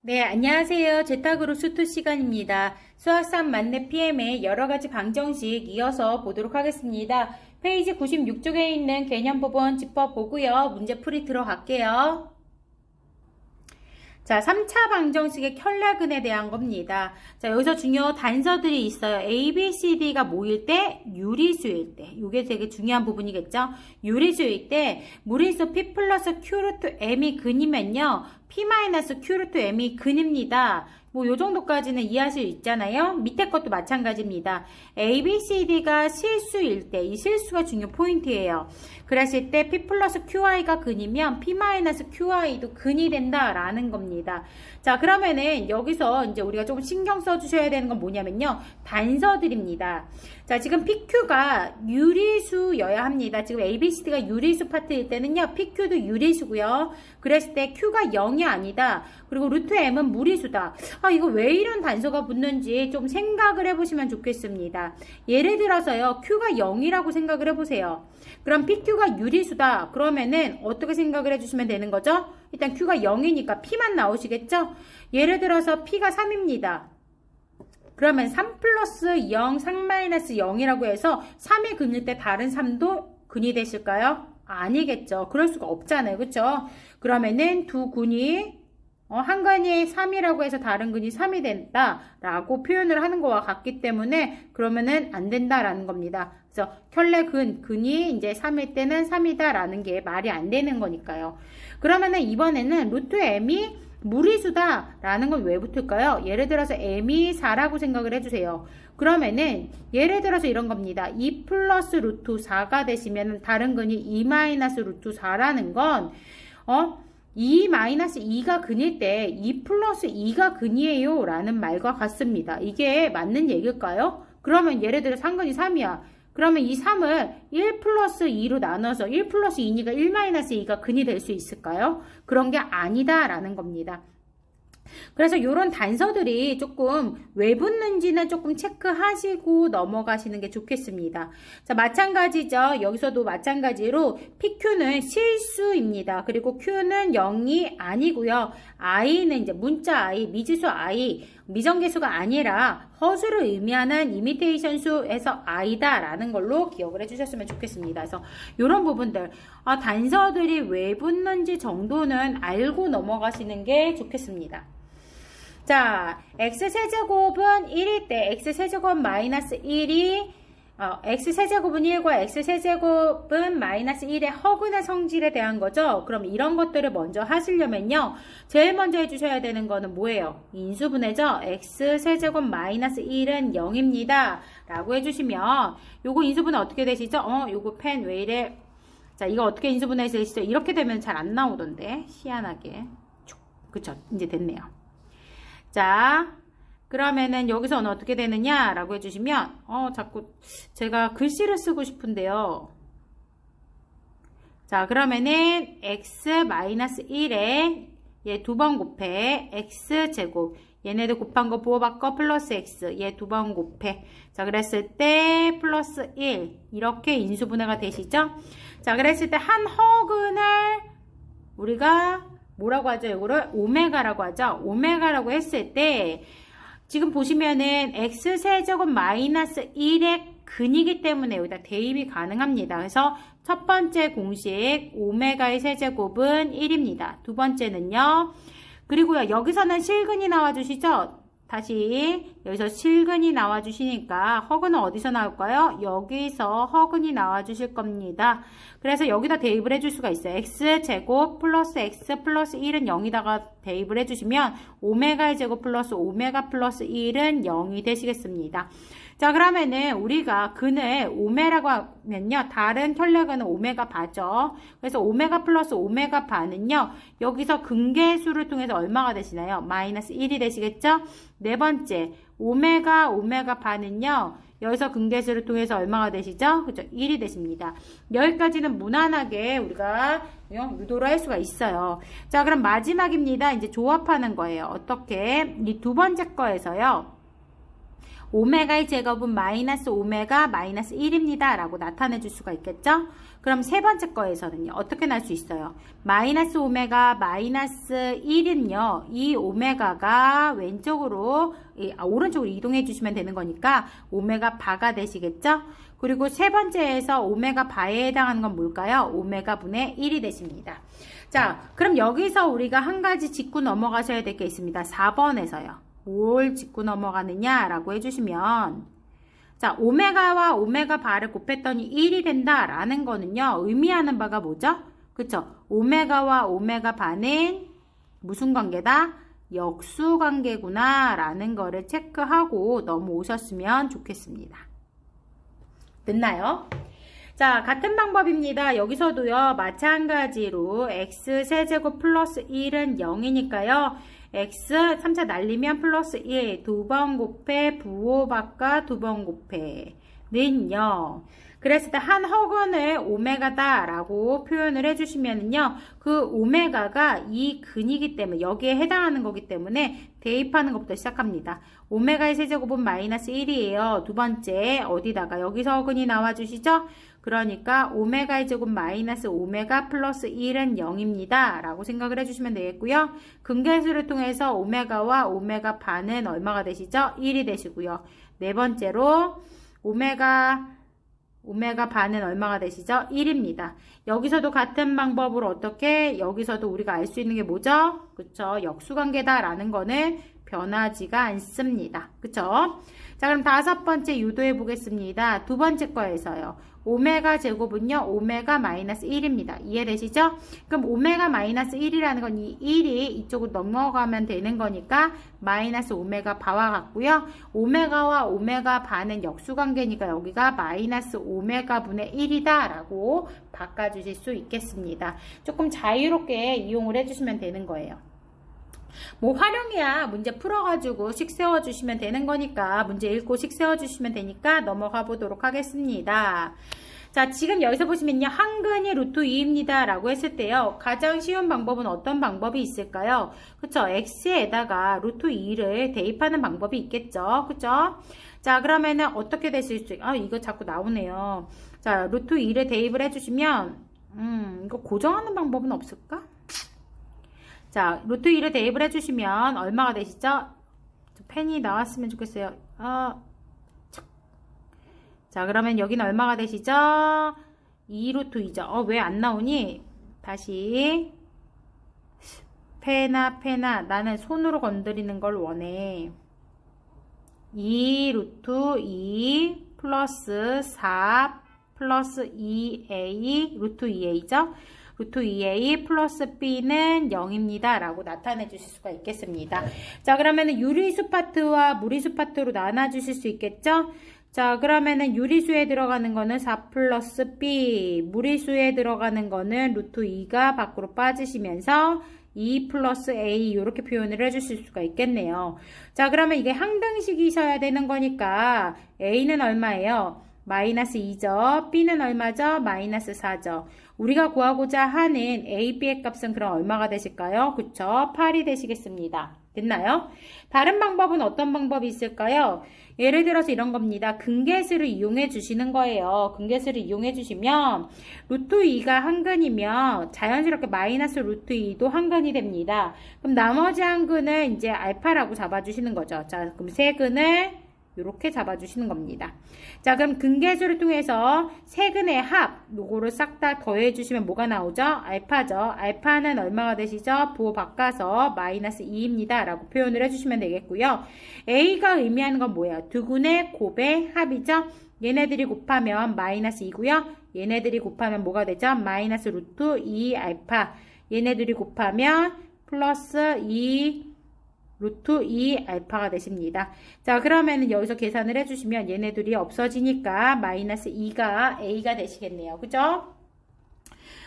네, 안녕하세요. 제타그룹 수투 시간입니다. 수학산 만렙 PM의 여러가지 방정식 이어서 보도록 하겠습니다. 페이지 96쪽에 있는 개념 부분 짚어보고요. 문제풀이 들어갈게요. 자, 3차 방정식의 켤레근에 대한 겁니다. 자, 여기서 중요 단서들이 있어요. A, B, C, D가 모일 때, 유리수일 때. 이게 되게 중요한 부분이겠죠? 유리수일 때, 무리수 P 플러스 Q 루트 M이 근이면요. P 마이너스 Q 루트 M이 근입니다. 뭐, 요 정도까지는 이해할 수 있잖아요? 밑에 것도 마찬가지입니다. A, B, C, D가 실수일 때, 이 실수가 중요 포인트예요. 그랬을 때 P 플러스 QI가 근이면 P 마이너스 QI도 근이 된다라는 겁니다. 자, 그러면은 여기서 이제 우리가 조금 신경 써주셔야 되는 건 뭐냐면요. 단서들입니다. 자, 지금 PQ가 유리수여야 합니다. 지금 ABCD가 유리수 파트일 때는요. PQ도 유리수고요. 그랬을 때 Q가 0이 아니다. 그리고 루트 M은 무리수다. 아, 이거 왜 이런 단서가 붙는지 좀 생각을 해보시면 좋겠습니다. 예를 들어서요. Q가 0이라고 생각을 해보세요. 그럼 PQ가 유리수다. 그러면은 어떻게 생각을 해주시면 되는 거죠? 일단 Q가 0이니까 P만 나오시겠죠? 예를 들어서 P가 3입니다. 그러면 3 플러스 0, 3 마이너스 0이라고 해서 3이 근일 때 다른 3도 근이 되실까요? 아니겠죠. 그럴 수가 없잖아요. 그쵸? 그러면은 두 근이 한 근이 3이라고 해서 다른 근이 3이 된다라고 표현을 하는 거와 같기 때문에 그러면은 안 된다라는 겁니다. 그래서 켤레 근이 이제 3일 때는 3이다라는 게 말이 안 되는 거니까요. 그러면은 이번에는 루트 m이 무리수다라는 건 왜 붙을까요? 예를 들어서 m이 4라고 생각을 해주세요. 그러면은 예를 들어서 이런 겁니다. 2 플러스 루트 4가 되시면 다른 근이 2 마이너스 루트 4라는 건 2 마이너스 2가 근일 때 2 플러스 2가 근이에요 라는 말과 같습니다. 이게 맞는 얘기일까요? 그러면 예를 들어 상근이 3이야. 그러면 이 3을 1 플러스 2로 나눠서 1 플러스 2니까 1 마이너스 2가 근이 될 수 있을까요? 그런 게 아니다 라는 겁니다. 그래서 이런 단서들이 조금 왜 붙는지는 조금 체크하시고 넘어가시는 게 좋겠습니다. 자, 마찬가지죠. 여기서도 마찬가지로 PQ는 실수입니다. 그리고 Q는 0이 아니고요. I는 이제 문자 I, 미지수 I, 미정계수가 아니라 허수를 의미하는 이미테이션 수에서 I다라는 걸로 기억을 해주셨으면 좋겠습니다. 그래서 이런 부분들, 단서들이 왜 붙는지 정도는 알고 넘어가시는 게 좋겠습니다. 자, x세제곱은 1일 때 x세제곱 마이너스 1이 x세제곱은 1과 x세제곱은 마이너스 1의 허근의 성질에 대한 거죠. 그럼 이런 것들을 먼저 하시려면요. 제일 먼저 해주셔야 되는 거는 뭐예요? 인수분해죠. x세제곱 마이너스 1은 0입니다. 라고 해주시면 요거 인수분해 어떻게 되시죠? 요거 펜 왜 이래? 자, 이거 어떻게 인수분해 되시죠? 이렇게 되면 잘 안 나오던데. 희한하게. 그쵸? 이제 됐네요. 자, 그러면은 여기서는 어떻게 되느냐 라고 해주시면 자꾸 제가 글씨를 쓰고 싶은데요. 자, 그러면은 x-1에 얘 두 번 곱해 x제곱, 얘네들 곱한 거 부호바꿔 플러스 x, 얘 두 번 곱해. 자, 그랬을 때 플러스 1 이렇게 인수분해가 되시죠? 자, 그랬을 때 한 허근을 우리가 뭐라고 하죠? 이거를 오메가라고 하죠. 오메가라고 했을 때 지금 보시면은 x세제곱 마이너스 1의 근이기 때문에 여기다 대입이 가능합니다. 그래서 첫 번째 공식 오메가의 세제곱은 1입니다. 두 번째는요. 그리고요. 여기서는 실근이 나와주시죠? 다시 여기서 실근이 나와주시니까 허근은 어디서 나올까요? 여기서 허근이 나와주실 겁니다. 그래서 여기다 대입을 해줄 수가 있어요. x제곱 플러스 x 플러스 1은 0이다가 대입을 해주시면 오메가의 제곱 플러스 오메가 플러스 1은 0이 되시겠습니다. 자, 그러면은 우리가 근을 오메라고 하면요. 다른 켤레근은 오메가 바죠. 그래서 오메가 플러스 오메가 바는요. 여기서 근계수를 통해서 얼마가 되시나요? 마이너스 1이 되시겠죠? 네 번째, 오메가 바는요. 여기서 근계수를 통해서 얼마가 되시죠? 그죠? 1이 되십니다. 여기까지는 무난하게 우리가 유도를 할 수가 있어요. 자, 그럼 마지막입니다. 이제 조합하는 거예요. 어떻게? 이 두 번째 거에서요. 오메가의 제곱은 마이너스 오메가 마이너스 1입니다. 라고 나타내 줄 수가 있겠죠? 그럼 세 번째 거에서는요. 어떻게 날 수 있어요? 마이너스 오메가 마이너스 1은요. 이 오메가가 왼쪽으로 오른쪽으로 이동해 주시면 되는 거니까 오메가 바가 되시겠죠? 그리고 세 번째에서 오메가 바에 해당하는 건 뭘까요? 오메가 분의 1이 되십니다. 자, 그럼 여기서 우리가 한 가지 짚고 넘어가셔야 될 게 있습니다. 4번에서요. 뭘 짚고 넘어가느냐라고 해주시면, 자, 오메가와 오메가 바를 곱했더니 1이 된다라는 거는요, 의미하는 바가 뭐죠? 그쵸? 오메가와 오메가 바는 무슨 관계다? 역수 관계구나 라는 거를 체크하고 넘어오셨으면 좋겠습니다. 됐나요? 자, 같은 방법입니다. 여기서도요, 마찬가지로 x 세제곱 플러스 1은 0이니까요. x 3차 날리면 플러스 1, 두 번 곱해 부호박과 두 번 곱해 는 0. 그랬을 때 한 허근을 오메가다 라고 표현을 해주시면은요, 그 오메가가 이 근이기 때문에 여기에 해당하는 거기 때문에 대입하는 것부터 시작합니다. 오메가의 세제곱은 마이너스 1이에요. 두 번째 어디다가 여기서 허근이 나와주시죠? 그러니까 오메가의 제곱 마이너스 오메가 플러스 1은 0입니다. 라고 생각을 해주시면 되겠고요. 근계수를 통해서 오메가와 오메가 반은 얼마가 되시죠? 1이 되시고요. 네 번째로 오메가 반은 얼마가 되시죠? 1입니다. 여기서도 같은 방법으로 어떻게 여기서도 우리가 알 수 있는 게 뭐죠? 그쵸? 역수관계다라는 거는 변하지가 않습니다. 그쵸? 자, 그럼 다섯 번째 유도해 보겠습니다. 두 번째 거에서요. 오메가 제곱은요, 오메가 마이너스 1입니다. 이해되시죠? 그럼 오메가 마이너스 1이라는 건 이 1이 이쪽으로 넘어가면 되는 거니까 마이너스 오메가 바와 같고요. 오메가와 오메가 바는 역수관계니까 여기가 마이너스 오메가 분의 1이다 라고 바꿔주실 수 있겠습니다. 조금 자유롭게 이용을 해주시면 되는 거예요. 뭐 활용이야 문제 풀어가지고 식 세워주시면 되는 거니까 문제 읽고 식 세워주시면 되니까 넘어가 보도록 하겠습니다. 자, 지금 여기서 보시면요. 한근이 루트 2입니다. 라고 했을 때요. 가장 쉬운 방법은 어떤 방법이 있을까요? 그쵸? x에다가 루트 2를 대입하는 방법이 있겠죠. 그쵸? 자, 그러면은 어떻게 되실 수 있어요? 이거 자꾸 나오네요. 자, 루트 2를 대입을 해주시면 이거 고정하는 방법은 없을까? 자, 루트 2를 대입을 해주시면 얼마가 되시죠? 펜이 나왔으면 좋겠어요. 자, 그러면 여기는 얼마가 되시죠? 2루트 2죠. 왜 안 나오니? 다시. 페나, 나는 손으로 건드리는 걸 원해. 2루트 2 플러스 4 플러스 2a 루트 2a죠? 루트 2a 플러스 b는 0입니다. 라고 나타내 주실 수가 있겠습니다. 자, 그러면은 유리수 파트와 무리수 파트로 나눠 주실 수 있겠죠? 자, 그러면은 유리수에 들어가는 거는 4 플러스 b, 무리수에 들어가는 거는 루트 2가 밖으로 빠지시면서 2 플러스 a 이렇게 표현을 해주실 수가 있겠네요. 자, 그러면 이게 항등식이셔야 되는 거니까 a는 얼마예요? 마이너스 2죠. b는 얼마죠? 마이너스 4죠. 우리가 구하고자 하는 a, b의 값은 그럼 얼마가 되실까요? 그쵸? 8이 되시겠습니다. 됐나요? 다른 방법은 어떤 방법이 있을까요? 예를 들어서 이런 겁니다. 근계수를 이용해 주시는 거예요. 근계수를 이용해 주시면 루트 2가 한근이면 자연스럽게 마이너스 루트 2도 한근이 됩니다. 그럼 나머지 한근을 이제 알파라고 잡아주시는 거죠. 자, 그럼 세근을 이렇게 잡아주시는 겁니다. 자, 그럼 근계수를 통해서 세근의 합, 요거를 싹 다 더해주시면 뭐가 나오죠? 알파죠. 알파는 얼마가 되시죠? 부호 바꿔서 마이너스 2입니다. 라고 표현을 해주시면 되겠고요. A가 의미하는 건 뭐예요? 두 군의 곱의 합이죠? 얘네들이 곱하면 마이너스 2고요. 얘네들이 곱하면 뭐가 되죠? 마이너스 루트 2 알파. 얘네들이 곱하면 플러스 2 루트 2 알파가 되십니다. 자, 그러면 여기서 계산을 해주시면 얘네들이 없어지니까 마이너스 2가 a가 되시겠네요. 그죠?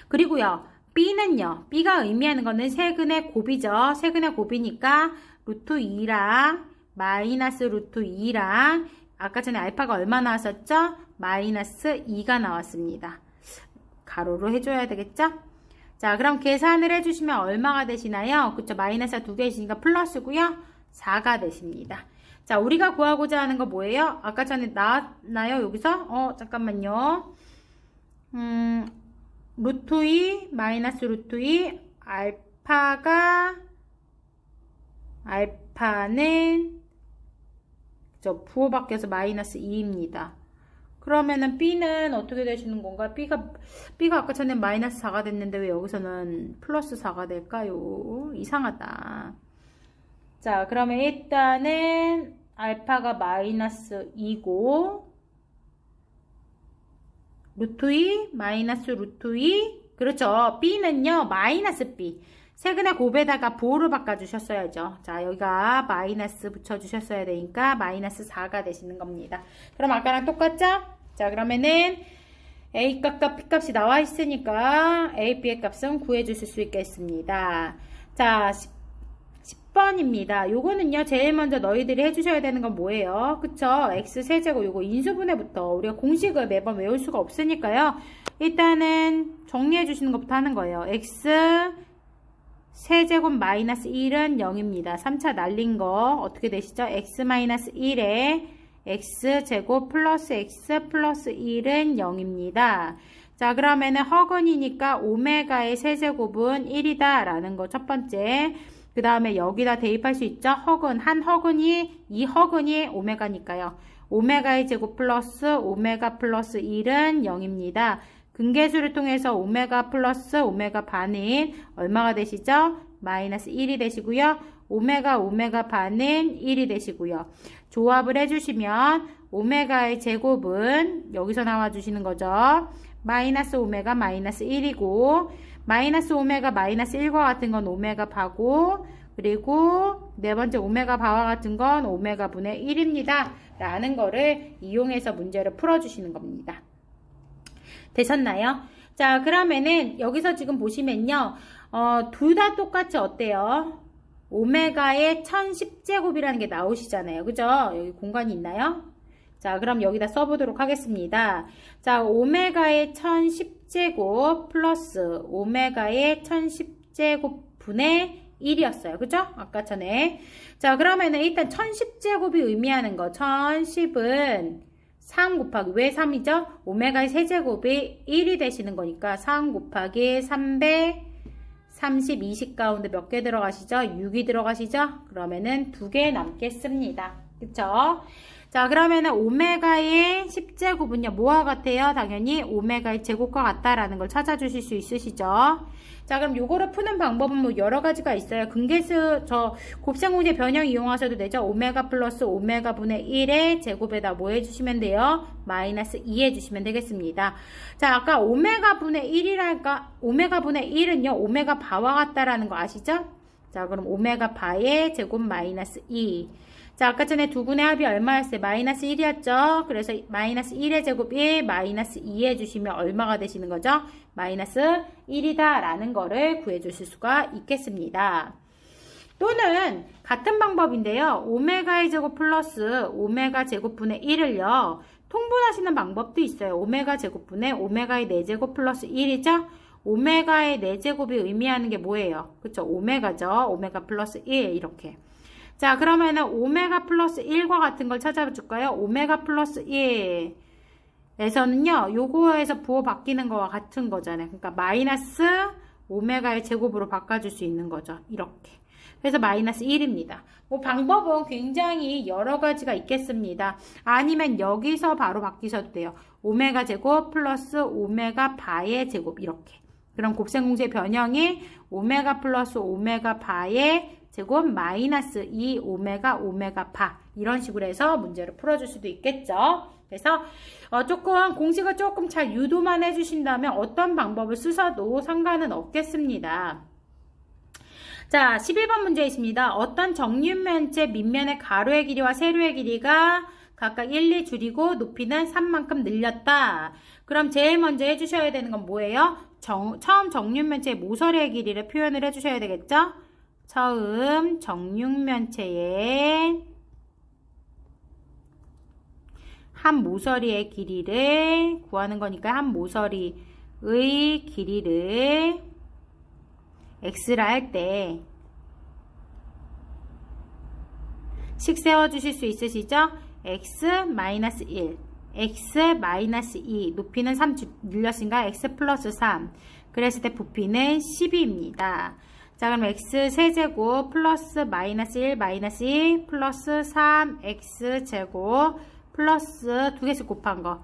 그리고요, b는요, b가 의미하는 거는 세근의 곱이죠. 세근의 곱이니까 루트 2랑 마이너스 루트 2랑 아까 전에 알파가 얼마 나왔었죠? 마이너스 2가 나왔습니다. 가로로 해줘야 되겠죠? 자, 그럼 계산을 해주시면 얼마가 되시나요? 그쵸? 마이너스가 두 개 있으니까 플러스고요. 4가 되십니다. 자, 우리가 구하고자 하는 거 뭐예요? 아까 전에 나왔나요? 여기서? 잠깐만요. 루트 2 마이너스 루트 2 알파는 부호 바뀌어서 마이너스 2입니다. 그러면은 B는 어떻게 되시는 건가? B가 아까 전에 마이너스 4가 됐는데 왜 여기서는 플러스 4가 될까요? 이상하다. 자, 그러면 일단은 알파가 마이너스 2고 루트 2 마이너스 루트 2 그렇죠. B는요 마이너스 B 세근의 곱에다가 부호를 바꿔주셨어야죠. 자, 여기가 마이너스 붙여주셨어야 되니까 마이너스 4가 되시는 겁니다. 그럼 아까랑 똑같죠? 자, 그러면은 A 값과 B 값이 나와 있으니까 A, B의 값은 구해주실 수 있겠습니다. 자, 10번입니다. 요거는요, 제일 먼저 너희들이 해주셔야 되는 건 뭐예요? 그쵸? X세제곱 요거 인수분해부터 우리가 공식을 매번 외울 수가 없으니까요. 일단은 정리해 주시는 것부터 하는 거예요. X 세제곱 마이너스 1은 0입니다. 3차 날린 거 어떻게 되시죠? x 마이너스 1에 x제곱 플러스 x 플러스 1은 0입니다. 자, 그러면은 허근이니까 오메가의 세제곱은 1이다 라는 거 첫 번째. 그 다음에 여기다 대입할 수 있죠? 허근, 한 허근이 2허근이 오메가니까요. 오메가의 제곱 플러스 오메가 플러스 1은 0입니다. 근계수를 통해서 오메가 플러스 오메가 반은 얼마가 되시죠? 마이너스 1이 되시고요. 오메가 반은 1이 되시고요. 조합을 해주시면 오메가의 제곱은 여기서 나와주시는 거죠. 마이너스 오메가 마이너스 1이고 마이너스 오메가 마이너스 1과 같은 건 오메가 바고 그리고 네 번째 오메가 바와 같은 건 오메가 분의 1입니다. 라는 거를 이용해서 문제를 풀어주시는 겁니다. 되셨나요? 자, 그러면은 여기서 지금 보시면요. 둘 다 똑같이 어때요? 오메가의 1010제곱이라는 게 나오시잖아요. 그죠? 여기 공간이 있나요? 자, 그럼 여기다 써보도록 하겠습니다. 자, 오메가의 1010제곱 플러스 오메가의 1010제곱 분의 1이었어요. 그죠? 아까 전에. 자, 그러면은 일단 1010제곱이 의미하는 거. 1010은 3 곱하기 왜 3이죠? 오메가의 세제곱이 1이 되시는 거니까 3 곱하기 330, 20 가운데 몇 개 들어가시죠? 6이 들어가시죠? 그러면은 2개 남겠습니다. 그쵸? 자, 그러면은 오메가의 10제곱은요, 뭐와 같아요? 당연히 오메가의 제곱과 같다라는 걸 찾아주실 수 있으시죠? 자, 그럼 요거를 푸는 방법은 뭐 여러 가지가 있어요. 근계수, 곱셈공제 변형 이용하셔도 되죠? 오메가 플러스 오메가 분의 1의 제곱에다 뭐 해주시면 돼요? 마이너스 2 해주시면 되겠습니다. 자, 아까 오메가 분의 1이랄까? 오메가 분의 1은요, 오메가 바와 같다라는 거 아시죠? 자, 그럼 오메가 바의 제곱 마이너스 2. 자, 아까 전에 두 분의 합이 얼마였어요? 마이너스 1이었죠? 그래서 마이너스 1의 제곱 1, 마이너스 2 해주시면 얼마가 되시는 거죠? 마이너스 1이다 라는 거를 구해주실 수가 있겠습니다. 또는 같은 방법인데요. 오메가의 제곱 플러스 오메가 제곱분의 1을요. 통분하시는 방법도 있어요. 오메가 제곱분의 오메가의 4제곱 플러스 1이죠? 오메가의 4제곱이 의미하는 게 뭐예요? 그쵸? 오메가죠? 오메가 플러스 1 이렇게. 자, 그러면은 오메가 플러스 1과 같은 걸 찾아줄까요? 오메가 플러스 1에서는요, 요거에서 부호 바뀌는 거와 같은 거잖아요. 그러니까 마이너스 오메가의 제곱으로 바꿔줄 수 있는 거죠. 이렇게. 그래서 마이너스 1입니다. 뭐 방법은 굉장히 여러 가지가 있겠습니다. 아니면 여기서 바로 바뀌셔도 돼요. 오메가 제곱 플러스 오메가 바의 제곱 이렇게. 그럼 곱셈공제 변형이 오메가 플러스 오메가 바의 제곱 마이너스 2 오메가 바 이런 식으로 해서 문제를 풀어줄 수도 있겠죠. 그래서 조금 공식을 조금 잘 유도만 해주신다면 어떤 방법을 쓰셔도 상관은 없겠습니다. 자, 11번 문제 있습니다. 어떤 정육면체 밑면의 가로의 길이와 세로의 길이가 각각 1, 2 줄이고 높이는 3만큼 늘렸다. 그럼 제일 먼저 해주셔야 되는 건 뭐예요? 처음 정육면체의 모서리의 길이를 표현을 해주셔야 되겠죠? 처음 정육면체의 한 모서리의 길이를 구하는 거니까 한 모서리의 길이를 x라 할 때 식 세워주실 수 있으시죠? x-1, x-2, 높이는 3 늘렸으니까 x 플러스 3. 그랬을 때 부피는 12입니다. 자, 그럼 x 세제곱 플러스 마이너스 1, 마이너스 2 플러스 3x 제곱 플러스 두 개씩 곱한 거.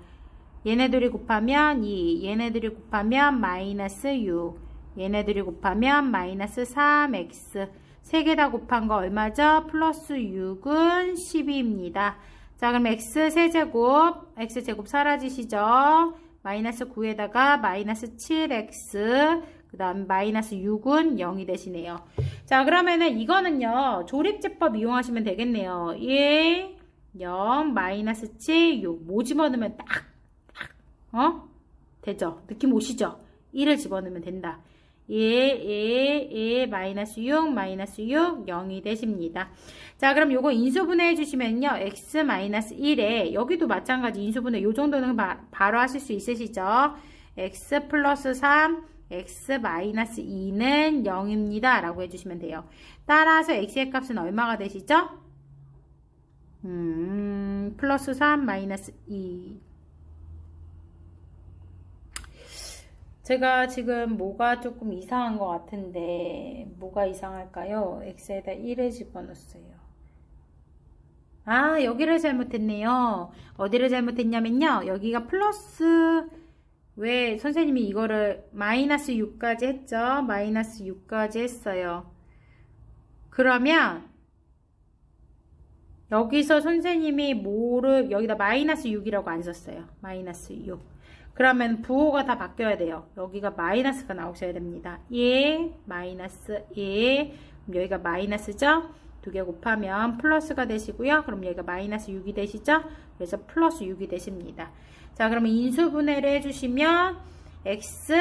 얘네들이 곱하면 2, 얘네들이 곱하면 마이너스 6, 얘네들이 곱하면 마이너스 3x. 세 개 다 곱한 거 얼마죠? 플러스 6은 12입니다. 자, 그럼 x세제곱, x제곱 사라지시죠? 마이너스 9에다가 마이너스 7x, 그 다음 마이너스 6은 0이 되시네요. 자, 그러면은 이거는요, 조립제법 이용하시면 되겠네요. 1, 0, 마이너스 7, 6. 뭐 집어넣으면 되죠? 느낌 오시죠? 1을 집어넣으면 된다. 1, 마이너스 6, 마이너스 6, 0이 되십니다. 자, 그럼 요거 인수분해 해주시면요. x 마이너스 1에, 여기도 마찬가지 인수분해, 요 정도는 바로 하실 수 있으시죠? x 플러스 3, x 마이너스 2는 0입니다. 라고 해주시면 돼요. 따라서 x의 값은 얼마가 되시죠? 플러스 3, 마이너스 2. 제가 지금 뭐가 조금 이상한 것 같은데 뭐가 이상할까요? x에다 1을 집어넣었어요. 아, 여기를 잘못했네요. 어디를 잘못했냐면요. 여기가 플러스, 왜 선생님이 이거를 마이너스 6까지 했죠? 마이너스 6까지 했어요. 그러면 여기서 선생님이 뭐를 여기다 마이너스 6이라고 안 썼어요. 마이너스 6. 그러면 부호가 다 바뀌어야 돼요. 여기가 마이너스가 나오셔야 됩니다. 1, 마이너스 1. 그럼 여기가 마이너스죠? 두 개 곱하면 플러스가 되시고요. 그럼 여기가 마이너스 6이 되시죠? 그래서 플러스 6이 되십니다. 자, 그러면 인수분해를 해주시면 x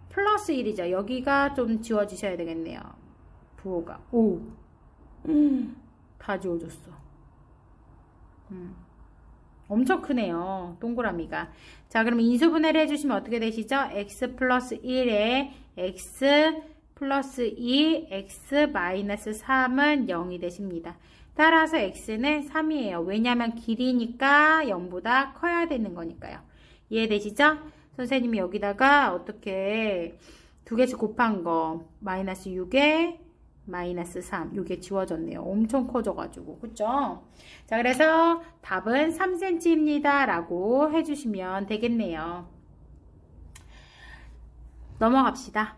플러스 1이죠. 여기가 좀 지워지셔야 되겠네요. 부호가. 오. 다 지워졌어. 엄청 크네요. 동그라미가. 자, 그럼 인수분해를 해주시면 어떻게 되시죠? x 플러스 1에 x 플러스 2, x 마이너스 3은 0이 되십니다. 따라서 x는 3이에요. 왜냐하면 길이니까 0보다 커야 되는 거니까요. 이해되시죠? 선생님이 여기다가 어떻게 두 개씩 곱한 거 마이너스 6에 마이너스 3 이게 지워졌네요. 엄청 커져가지고 그쵸? 자, 그래서 답은 3cm입니다 라고 해주시면 되겠네요. 넘어갑시다.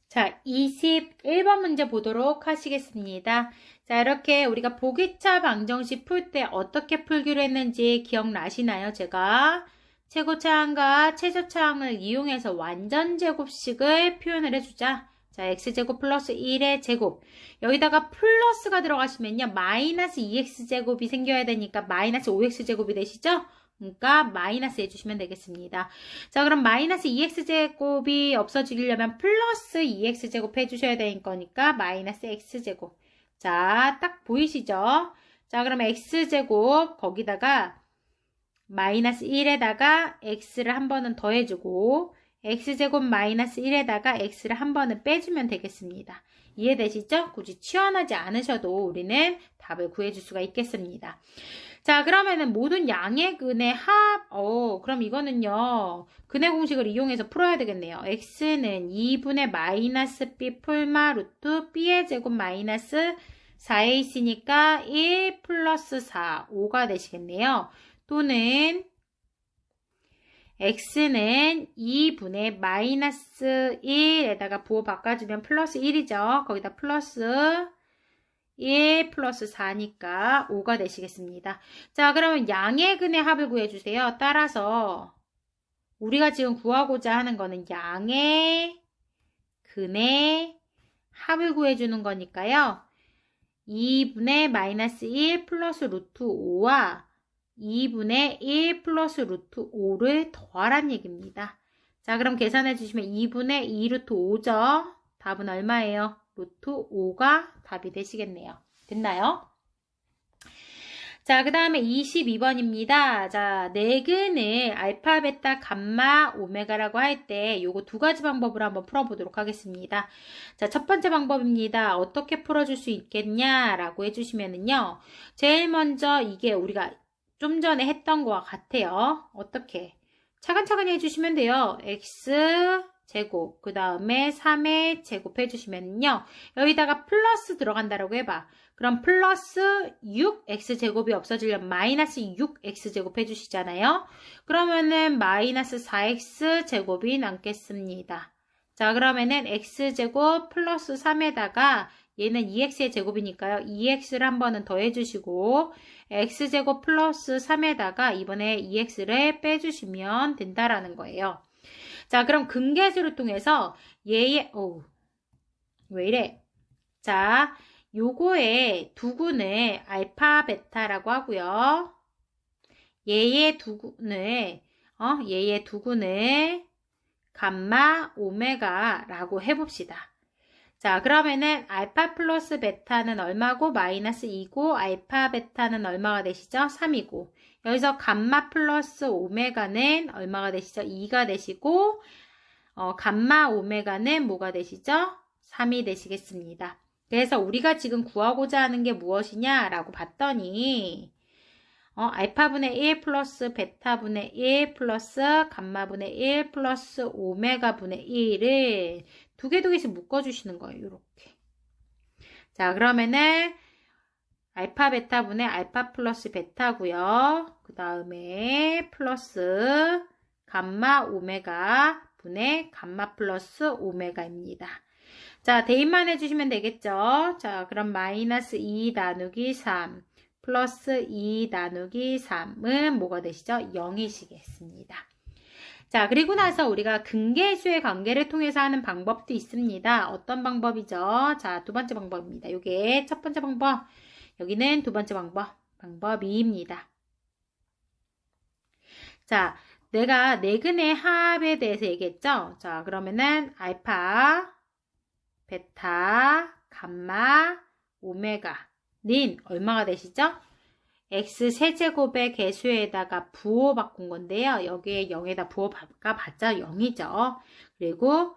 자, 21번 문제 보도록 하시겠습니다. 자, 이렇게 우리가 보기차 방정식 풀 때 어떻게 풀기로 했는지 기억나시나요? 제가 최고차항과 최저차항을 이용해서 완전제곱식을 표현을 해주자. 자, x제곱 플러스 1의 제곱. 여기다가 플러스가 들어가시면요. 마이너스 2x제곱이 생겨야 되니까 마이너스 5x제곱이 되시죠? 그러니까 마이너스 해주시면 되겠습니다. 자, 그럼 마이너스 2x제곱이 없어지려면 플러스 2x제곱 해주셔야 될 거니까 마이너스 x제곱. 자, 딱 보이시죠? 자, 그럼 x제곱 거기다가 마이너스 1에다가 x를 한 번은 더해주고 x제곱 마이너스 1에다가 x를 한 번은 빼주면 되겠습니다. 이해되시죠? 굳이 치환하지 않으셔도 우리는 답을 구해줄 수가 있겠습니다. 자, 그러면은 모든 양의 근의 합, 그럼 이거는요, 근의 공식을 이용해서 풀어야 되겠네요. x는 2분의 마이너스 b 풀마 루트 b의 제곱 마이너스 4에 있으니까 1 플러스 4, 5가 되시겠네요. 또는 x는 2분의 마이너스 1에다가 부호 바꿔주면 플러스 1이죠. 거기다 플러스 1 플러스 4니까 5가 되시겠습니다. 자, 그러면 양의 근의 합을 구해주세요. 따라서 우리가 지금 구하고자 하는 거는 양의 근의 합을 구해주는 거니까요. 2분의 마이너스 1 플러스 루트 5와 2분의 1 플러스 루트 5를 더하란 얘기입니다. 자, 그럼 계산해 주시면 2분의 2 루트 5죠. 답은 얼마예요? 루트 5가 답이 되시겠네요. 됐나요? 자, 그 다음에 22번입니다. 자, 내근을 알파, 베타, 감마, 오메가라고 할 때 요거 두 가지 방법으로 한번 풀어보도록 하겠습니다. 자, 첫 번째 방법입니다. 어떻게 풀어줄 수 있겠냐라고 해주시면은요. 제일 먼저 이게 우리가 좀 전에 했던 거와 같아요. 어떻게? 차근차근히 해주시면 돼요. x 제곱, 그 다음에 3의 제곱 해주시면요. 여기다가 플러스 들어간다라고 해봐. 그럼 플러스 6x제곱이 없어지려면 마이너스 6x제곱 해주시잖아요. 그러면은 마이너스 4x제곱이 남겠습니다. 자, 그러면은 x제곱 플러스 3에다가 얘는 2x의 제곱이니까요. 2x를 한 번은 더 해주시고 x제곱 플러스 3에다가 이번에 2x를 빼주시면 된다라는 거예요. 자, 그럼 근계수를 통해서 얘의 왜 이래? 자, 요거의 두근을 알파, 베타라고 하고요. 얘의 두근을 감마, 오메가라고 해봅시다. 자, 그러면은 알파 플러스 베타는 얼마고 마이너스 2고 알파 베타는 얼마가 되시죠? 3이고 여기서 감마 플러스 오메가는 얼마가 되시죠? 2가 되시고 감마 오메가는 뭐가 되시죠? 3이 되시겠습니다. 그래서 우리가 지금 구하고자 하는 게 무엇이냐라고 봤더니 알파분의 1 플러스 베타분의 1 플러스 감마분의 1 플러스 오메가분의 1을 두 개씩 묶어주시는 거예요. 이렇게. 자, 그러면은 알파 베타분의 알파 플러스 베타고요. 그 다음에 플러스 감마 오메가 분의 감마 플러스 오메가입니다. 자, 대입만 해주시면 되겠죠. 자, 그럼 마이너스 2 나누기 3 플러스 2 나누기 3은 뭐가 되시죠? 0이시겠습니다. 자, 그리고 나서 우리가 근계수의 관계를 통해서 하는 방법도 있습니다. 어떤 방법이죠? 자, 두 번째 방법입니다. 요게 첫 번째 방법, 여기는 두 번째 방법 2입니다. 자, 내가 내근의 합에 대해서 얘기했죠? 자, 그러면은 알파, 베타, 감마, 오메가는 얼마가 되시죠? x 세제곱의 개수에다가 부호 바꾼 건데요. 여기에 0에다 부호 바꿔봤자 0이죠. 그리고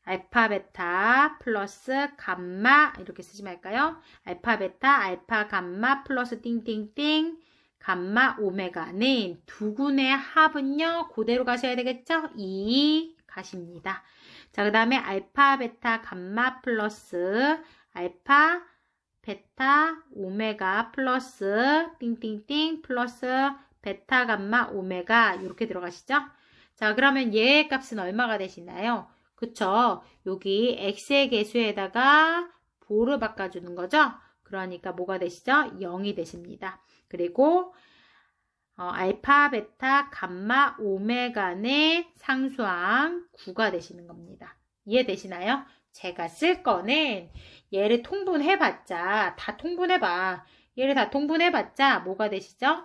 알파, 베타 플러스 감마 이렇게 쓰지 말까요? 알파, 베타, 알파, 감마 플러스 띵띵띵 감마, 오메가는 두근의 합은요. 그대로 가셔야 되겠죠? 2 가십니다. 자, 그 다음에 알파, 베타, 감마 플러스 알파, 베타, 오메가 플러스 띵띵띵 플러스 베타, 감마, 오메가 이렇게 들어가시죠? 자, 그러면 얘의 값은 얼마가 되시나요? 그쵸? 여기 x의 개수에다가 보를 바꿔주는 거죠? 그러니까 뭐가 되시죠? 0이 되십니다. 그리고 알파, 베타, 감마, 오메가는 상수항 9가 되시는 겁니다. 이해되시나요? 제가 쓸 거는 얘를 통분해봤자, 다 통분해봐. 얘를 다 통분해봤자 뭐가 되시죠?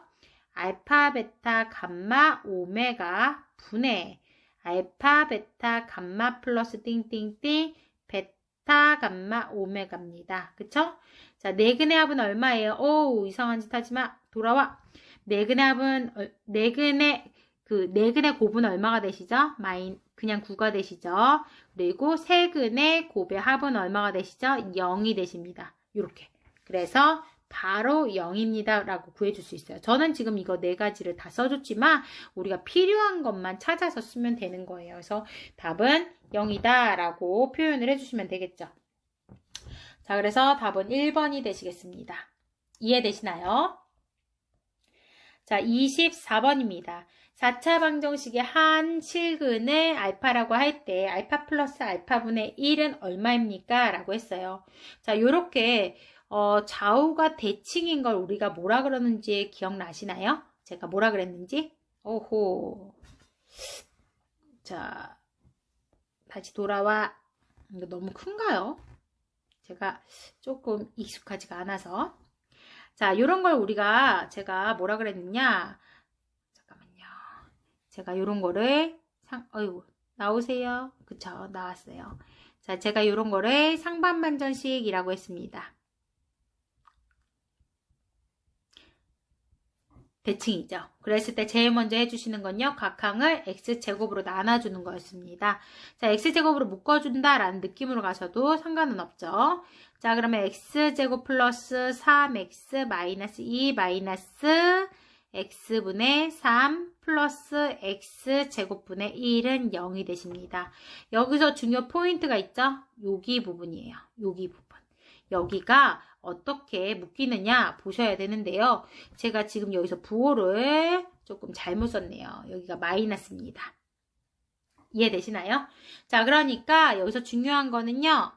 알파, 베타, 감마, 오메가 분의 알파, 베타, 감마 플러스 띵띵띵 베타, 감마, 오메가입니다. 그쵸? 자, 내근의 합은 얼마예요? 오, 이상한 짓 하지마. 돌아와. 내근의 합은, 내근의 곱은 얼마가 되시죠? 그냥 9가 되시죠? 그리고 세근의 곱의 합은 얼마가 되시죠? 0이 되십니다. 이렇게. 그래서 바로 0입니다. 라고 구해줄 수 있어요. 저는 지금 이거 네 가지를 다 써줬지만 우리가 필요한 것만 찾아서 쓰면 되는 거예요. 그래서 답은 0이다. 라고 표현을 해주시면 되겠죠. 자, 그래서 답은 1번이 되시겠습니다. 이해되시나요? 자, 24번입니다. 4차 방정식의 한 실근을 알파라고 할 때 알파 플러스 알파분의 1은 얼마입니까? 라고 했어요. 자, 요렇게 좌우가 대칭인 걸 우리가 뭐라 그러는지 기억나시나요? 제가 뭐라 그랬는지? 오호. 자, 다시 돌아와. 이거 너무 큰가요? 제가 조금 익숙하지가 않아서. 자, 요런 걸 제가 뭐라 그랬느냐? 잠깐만요. 제가 요런 거를 나오세요. 그쵸? 나왔어요. 자, 제가 요런 거를 상반반전식이라고 했습니다. 대칭이죠. 그랬을 때 제일 먼저 해주시는 건요. 각항을 x제곱으로 나눠주는 거였습니다. 자, x제곱으로 묶어준다라는 느낌으로 가셔도 상관은 없죠. 자, 그러면 x제곱 플러스 3x 마이너스 2 마이너스 x분의 3 플러스 x제곱분의 1은 0이 되십니다. 여기서 중요 포인트가 있죠? 여기 부분이에요. 여기 부분. 여기가 어떻게 묶이느냐 보셔야 되는데요. 제가 지금 여기서 부호를 조금 잘못 썼네요. 여기가 마이너스입니다. 이해되시나요? 자, 그러니까 여기서 중요한 거는요.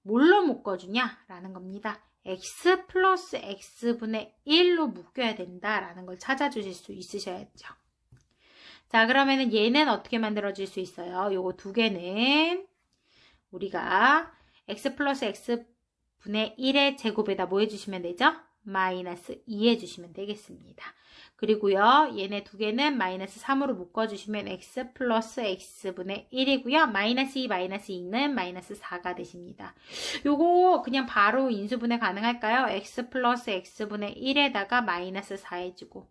뭘로 묶어주냐라는 겁니다. x 플러스 x분의 1로 묶여야 된다라는 걸 찾아주실 수 있으셔야죠. 자, 그러면은 얘는 어떻게 만들어질 수 있어요? 요거 두 개는 우리가 x 플러스 x분의 1의 제곱에다 뭐 해주시면 되죠? 마이너스 2 해주시면 되겠습니다. 그리고요, 얘네 두 개는 마이너스 3으로 묶어주시면 x 플러스 x분의 1이고요. 마이너스 2, 마이너스 2는 마이너스 4가 되십니다. 요거 그냥 바로 인수분해 가능할까요? x 플러스 x분의 1에다가 마이너스 4 해주고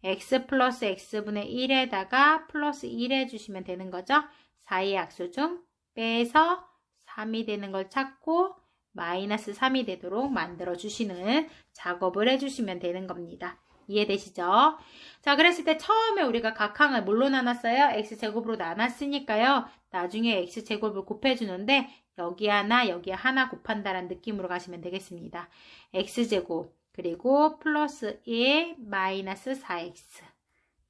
x 플러스 x분의 1에다가 플러스 1 해주시면 되는 거죠. 4의 약수중 빼서 3이 되는 걸 찾고 마이너스 3이 되도록 만들어주시는 작업을 해주시면 되는 겁니다. 이해되시죠? 자, 그랬을 때 처음에 우리가 각항을 뭘로 나눴어요? x제곱으로 나눴으니까요. 나중에 x제곱을 곱해주는데 여기 하나 곱한다라는 느낌으로 가시면 되겠습니다. x제곱 그리고 플러스 1 마이너스 4x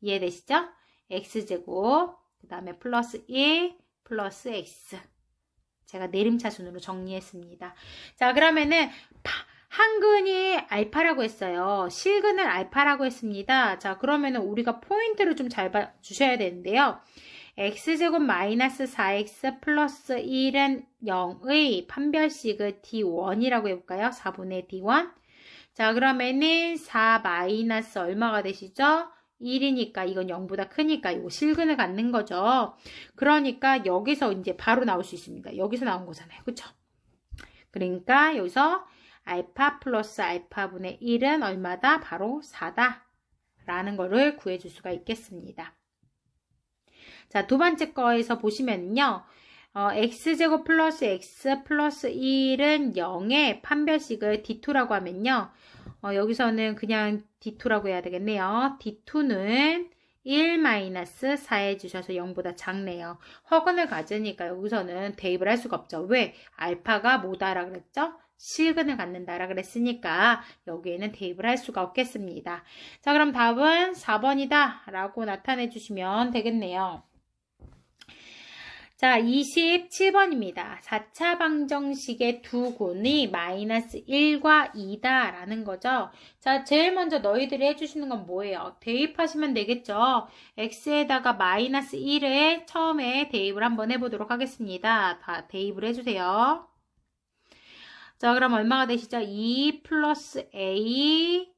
이해되시죠? x제곱 그 다음에 플러스 1 플러스 x 제가 내림차순으로 정리했습니다. 자, 그러면은 한근이 알파라고 했어요. 실근을 알파라고 했습니다. 자, 그러면은 우리가 포인트를 좀 잘 봐주셔야 되는데요. x제곱 마이너스 4x 플러스 1은 0의 판별식을 d1이라고 해볼까요? 4분의 d1. 자, 그러면은 4 마이너스 얼마가 되시죠? 1이니까 이건 0보다 크니까 이거 실근을 갖는 거죠. 그러니까 여기서 이제 바로 나올 수 있습니다. 여기서 나온 거잖아요. 그쵸? 그러니까 여기서 알파 플러스 알파분의 1은 얼마다? 바로 4다. 라는 거를 구해줄 수가 있겠습니다. 자, 두 번째 거에서 보시면요. x제곱 플러스 x 플러스 1은 0의 판별식을 d2라고 하면요. 여기서는 그냥 d2라고 해야 되겠네요. d2는 1 마이너스 4 해주셔서 0보다 작네요. 허근을 가지니까 여기서는 대입을 할 수가 없죠. 왜? 알파가 뭐다라 그랬죠? 실근을 갖는다라 그랬으니까 여기에는 대입을 할 수가 없겠습니다. 자, 그럼 답은 4번이다 라고 나타내 주시면 되겠네요. 자, 27번입니다. 4차 방정식의 두 곤이 마이너스 1과 2다 라는 거죠. 자, 제일 먼저 너희들이 해주시는 건 뭐예요? 대입하시면 되겠죠. x에다가 마이너스 1에 처음에 대입을 한번 해보도록 하겠습니다. 다 대입을 해주세요. 자, 그럼 얼마가 되시죠? 2 플러스 a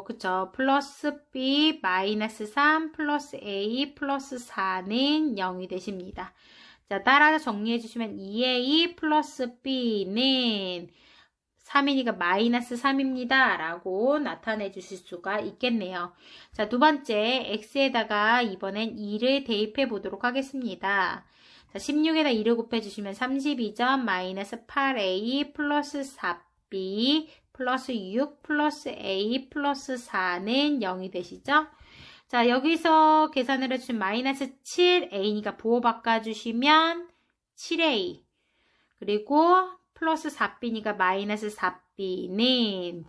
그쵸. 플러스 b 마이너스 3 플러스 a 플러스 4는 0이 되십니다. 자, 따라서 정리해 주시면 2a 플러스 b는 3이니까 마이너스 3입니다. 라고 나타내 주실 수가 있겠네요. 자, 두 번째 x에다가 이번엔 2를 대입해 보도록 하겠습니다. 자, 16에다 2를 곱해 주시면 32점 마이너스 8a 플러스 4b 플러스 6 플러스 a 플러스 4는 0이 되시죠? 자, 여기서 계산을 해주시면 마이너스 7a니까 보호 바꿔주시면 7a 그리고 플러스 4b니까 마이너스 4b는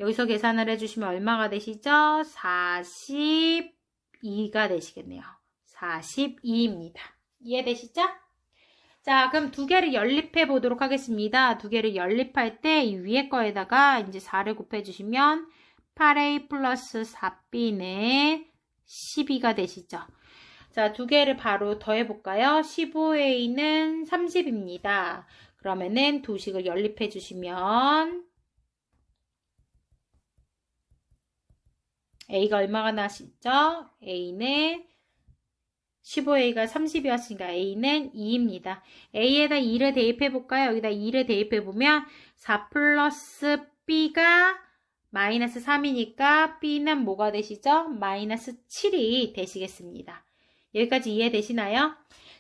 여기서 계산을 해주시면 얼마가 되시죠? 42가 되시겠네요. 42입니다. 이해되시죠? 자, 그럼 두 개를 연립해 보도록 하겠습니다. 두 개를 연립할 때 이 위에 거에다가 이제 4를 곱해 주시면 8a 플러스 4b는 12가 되시죠. 자, 두 개를 바로 더해 볼까요? 15a는 30입니다. 그러면은 두 식을 연립해 주시면 a가 얼마가 나시죠? a는 15a가 30이었으니까 a는 2입니다. a에다 2를 대입해 볼까요? 여기다 2를 대입해 보면 4 플러스 b가 마이너스 3이니까 B는 뭐가 되시죠? 마이너스 7이 되시겠습니다. 여기까지 이해되시나요?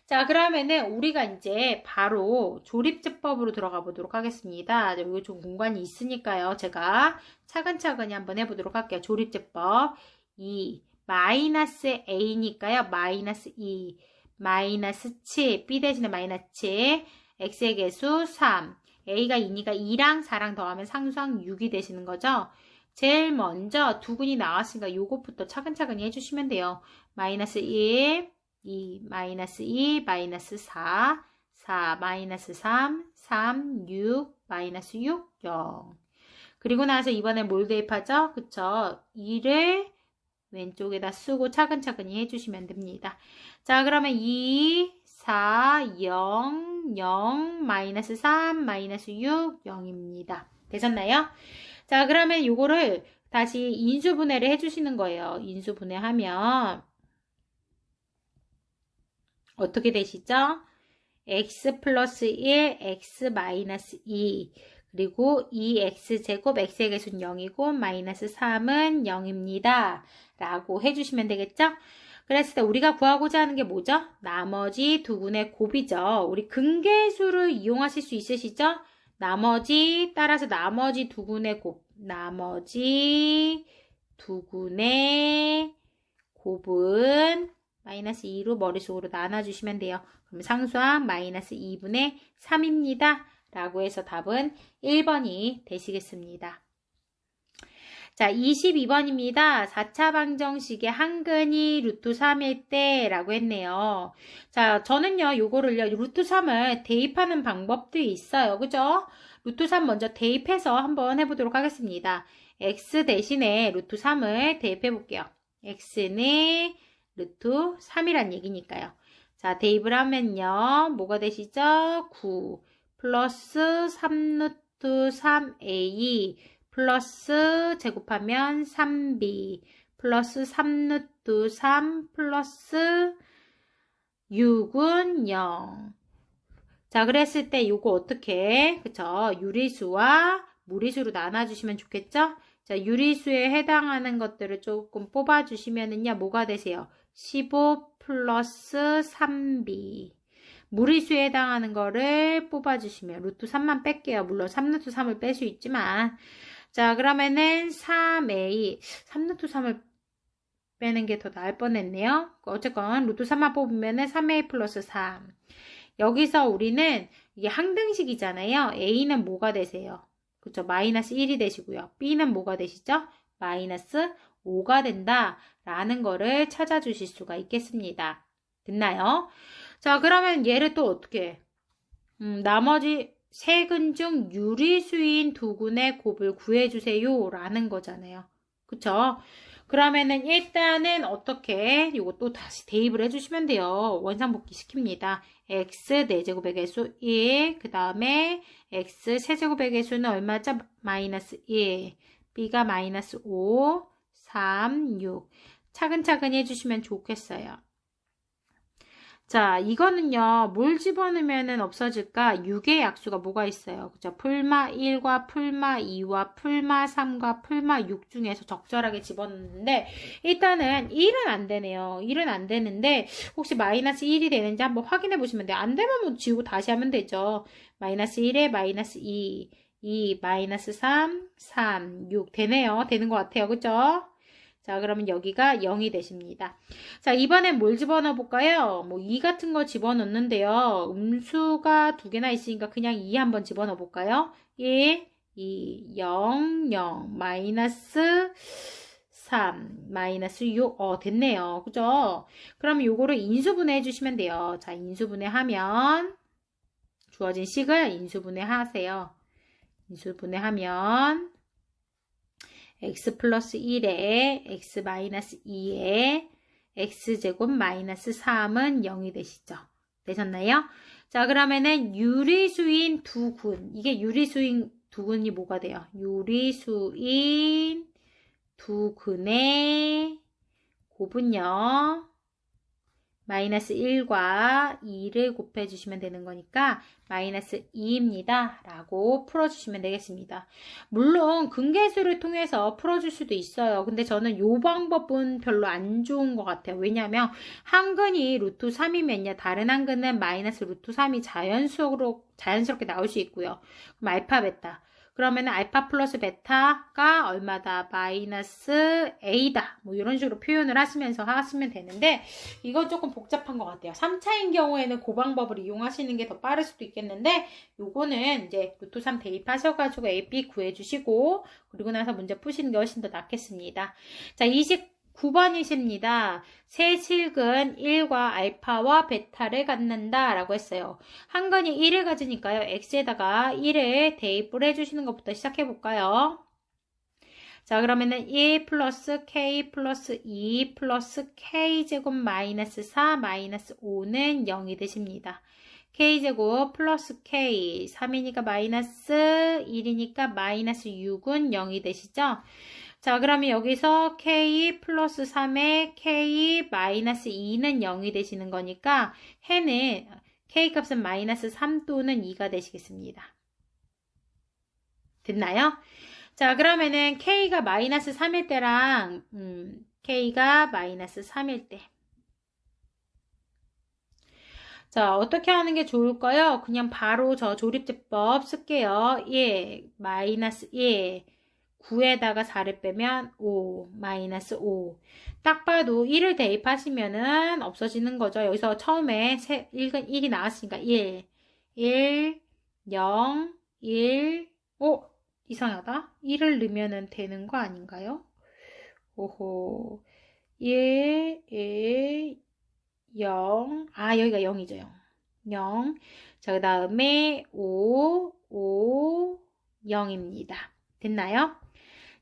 자, 그러면은 우리가 이제 바로 조립제법으로 들어가 보도록 하겠습니다. 여기 좀 공간이 있으니까요. 제가 차근차근히 한번 해보도록 할게요. 조립제법. 2, 마이너스 A니까요. 마이너스 2, 마이너스 7, B 대신에 마이너스 7, X의 개수 3, A가 2니까 2랑 4랑 더하면 상수항 6이 되시는 거죠. 제일 먼저 두근이 나왔으니까 요것부터 차근차근히 해주시면 돼요. 마이너스 1, 2, 마이너스 2, 마이너스 4, 4, 마이너스 3, 3, 6, 마이너스 6, 0. 그리고 나서 이번에 뭘 대입하죠? 그쵸? 2를 왼쪽에다 쓰고 차근차근히 해주시면 됩니다. 자, 그러면 2, 4, 0, 0, 마이너스 3, 마이너스 6, 0입니다. 되셨나요? 자, 그러면 요거를 다시 인수분해를 해주시는 거예요. 인수분해하면 어떻게 되시죠? x 플러스 1, x 마이너스 2, 그리고 2x제곱, x의 개수는 0이고 마이너스 3은 0입니다. 라고 해주시면 되겠죠? 그랬을 때 우리가 구하고자 하는 게 뭐죠? 나머지 두근의 곱이죠. 우리 근계수를 이용하실 수 있으시죠? 따라서 나머지 두근의 곱, 나머지 두근의 곱은 마이너스 2로 머릿속으로 나눠주시면 돼요. 그럼 상수항 마이너스 2분의 3입니다. 라고 해서 답은 1번이 되시겠습니다. 자, 22번입니다. 4차 방정식의 한근이 루트 3일 때 라고 했네요. 자, 저는요, 요거를요, 루트 3을 대입하는 방법도 있어요. 그죠? 루트 3 먼저 대입해서 한번 해보도록 하겠습니다. x 대신에 루트 3을 대입해 볼게요. x는 루트 3이란 얘기니까요. 자, 대입을 하면요, 뭐가 되시죠? 9 플러스 3 루트 3a 플러스 제곱하면 3b 플러스 3 루트 3 플러스 6은 0. 자, 그랬을 때 요거 어떻게, 그쵸? 유리수와 무리수로 나눠주시면 좋겠죠? 자, 유리수에 해당하는 것들을 조금 뽑아주시면은요, 뭐가 되세요? 15 플러스 3b. 무리수에 해당하는 거를 뽑아주시면, 루트 3만 뺄게요. 물론 3루트 3을 뺄 수 있지만. 자, 그러면은 3a, 3루트 3을 빼는 게 더 나을 뻔했네요. 어쨌건, 루트 3만 뽑으면은 3a 플러스 3. 여기서 우리는 이게 항등식이잖아요. a는 뭐가 되세요? 그쵸? 마이너스 1이 되시고요. b는 뭐가 되시죠? 마이너스 5가 된다. 라는 거를 찾아주실 수가 있겠습니다. 됐나요? 자, 그러면 얘를 또 어떻게 나머지 세 근 중 유리수인 두 근의 곱을 구해주세요. 라는 거잖아요. 그쵸? 그러면은 일단은 어떻게 이것도 다시 대입을 해주시면 돼요. 원상복귀 시킵니다. x 4제곱의 개수 1, 그 다음에 x 세제곱의 개수는 얼마죠? 마이너스 1, b가 마이너스 5, 3, 6. 차근차근히 해주시면 좋겠어요. 자, 이거는요, 뭘 집어넣으면 없어질까? 6의 약수가 뭐가 있어요? 그죠? 풀마 1과 풀마 2와 풀마 3과 풀마 6 중에서 적절하게 집어넣는데, 일단은 1은 안 되네요. 1은 안 되는데, 혹시 마이너스 1이 되는지 한번 확인해 보시면 돼요. 안 되면 뭐 지우고 다시 하면 되죠. 마이너스 1에 마이너스 2, 2, 마이너스 3, 3, 6 되네요. 되는 것 같아요. 그죠? 자, 그러면 여기가 0이 되십니다. 자, 이번엔 뭘 집어넣어 볼까요? 뭐 2 같은 거 집어넣는데요. 음수가 두 개나 있으니까 그냥 2 한번 집어넣어 볼까요? 1, 2, 0, 0, 마이너스 3, 마이너스 6. 됐네요. 그죠? 그럼 요거를 인수분해 해주시면 돼요. 자, 인수분해 하면 주어진 식을 인수분해 하세요. 인수분해 하면 x 플러스 1에 x 마이너스 2에 x제곱 마이너스 3은 0이 되시죠. 되셨나요? 자, 그러면은 유리수인 두 근. 이게 유리수인 두 근이 뭐가 돼요? 유리수인 두 근의 곱은요. 마이너스 1과 2를 곱해주시면 되는 거니까 마이너스 2입니다. 라고 풀어주시면 되겠습니다. 물론 근계수를 통해서 풀어줄 수도 있어요. 근데 저는 이 방법은 별로 안 좋은 것 같아요. 왜냐하면 한근이 루트 3이면요. 다른 한근은 마이너스 루트 3이 자연스럽게 나올 수 있고요. 그럼 알파, 베타. 그러면 알파 플러스 베타가 얼마다? 마이너스 A다. 뭐 이런 식으로 표현을 하시면서 하시면 되는데 이건 조금 복잡한 것 같아요. 3차인 경우에는 그 방법을 이용하시는 게 더 빠를 수도 있겠는데 요거는 이제 루트 3 대입하셔가지고 A, B 구해주시고 그리고 나서 문제 푸시는 게 훨씬 더 낫겠습니다. 자, 29번이십니다. 세 실근 1과 알파와 베타를 갖는다 라고 했어요. 한근이 1을 가지니까요. x에다가 1을 대입을 해주시는 것부터 시작해 볼까요? 자, 그러면은 1 플러스 k 플러스 2 플러스 k제곱 마이너스 4 마이너스 5는 0이 되십니다. k제곱 플러스 k 3이니까 마이너스 1이니까 마이너스 6은 0이 되시죠? 자, 그러면 여기서 k 플러스 3에 k 마이너스 2는 0이 되시는 거니까 해는 k 값은 마이너스 3 또는 2가 되시겠습니다. 됐나요? 자, 그러면은 k가 마이너스 3일 때랑 k가 마이너스 3일 때. 자, 어떻게 하는 게 좋을까요? 그냥 바로 저 조립제법 쓸게요. 1, 마이너스 1. 9에다가 4를 빼면 5, 마이너스 5. 딱 봐도 1을 대입하시면은 없어지는 거죠. 여기서 처음에 1이 나왔으니까 1, 1, 0, 1, 이상하다. 1을 넣으면은 되는 거 아닌가요? 오호. 1, 1, 0. 여기가 0이죠, 0. 0. 자, 그 다음에 5, 5, 0입니다. 됐나요?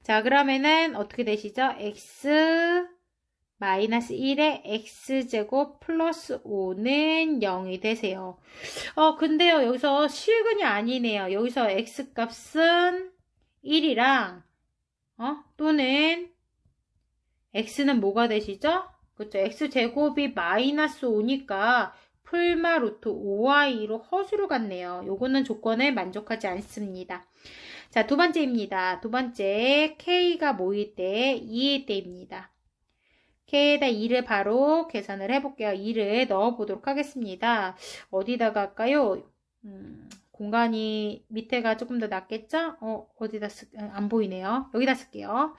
자, 그러면은 어떻게 되시죠? x 마이너스 1에 x제곱 플러스 5는 0이 되세요. 근데요, 여기서 실근이 아니네요. 여기서 x값은 1이랑, 또는 x는 뭐가 되시죠? 그쵸? x제곱이 마이너스 5니까 풀마 루트 5y로 허수로 갔네요. 요거는 조건을 만족하지 않습니다. 자, 두 번째입니다. 두 번째, k가 뭐일 때? 2일 때입니다. k에다 2를 바로 계산을 해볼게요. 2를 넣어보도록 하겠습니다. 어디다가 할까요? 공간이 밑에가 조금 더 낫겠죠? 어디다 안 보이네요. 여기다 쓸게요.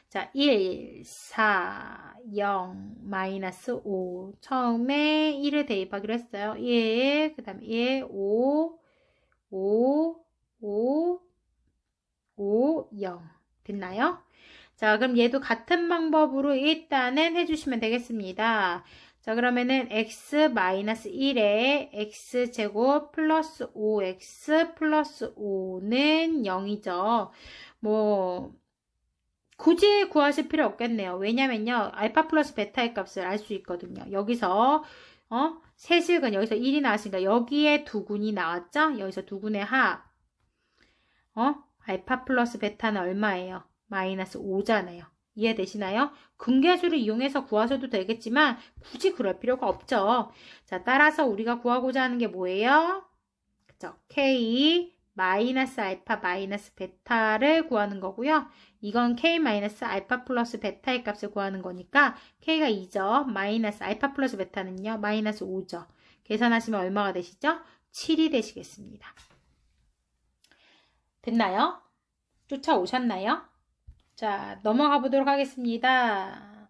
자, 1, 4, 0, 마이너스 5. 처음에 1을 대입하기로 했어요. 1, 그 다음에 1, 5, 5, 5, 5, 0. 됐나요? 자, 그럼 얘도 같은 방법으로 일단은 해주시면 되겠습니다. 자, 그러면은 x-1에 x제곱 플러스 5x 플러스 5는 0이죠. 굳이 구하실 필요 없겠네요. 왜냐면요, 알파 플러스 베타의 값을 알 수 있거든요. 여기서, 세실근, 여기서 1이 나왔으니까 여기에 두 군이 나왔죠? 여기서 두 군의 합. 알파 플러스 베타는 얼마예요? 마이너스 5잖아요. 이해되시나요? 근계수를 이용해서 구하셔도 되겠지만 굳이 그럴 필요가 없죠. 자, 따라서 우리가 구하고자 하는 게 뭐예요? 그쵸? k 마이너스 알파 마이너스 베타를 구하는 거고요. 이건 k 마이너스 알파 플러스 베타의 값을 구하는 거니까 k가 2죠. 마이너스 알파 플러스 베타는요. 마이너스 5죠. 계산하시면 얼마가 되시죠? 7이 되시겠습니다. 됐나요? 쫓아오셨나요? 자, 넘어가 보도록 하겠습니다.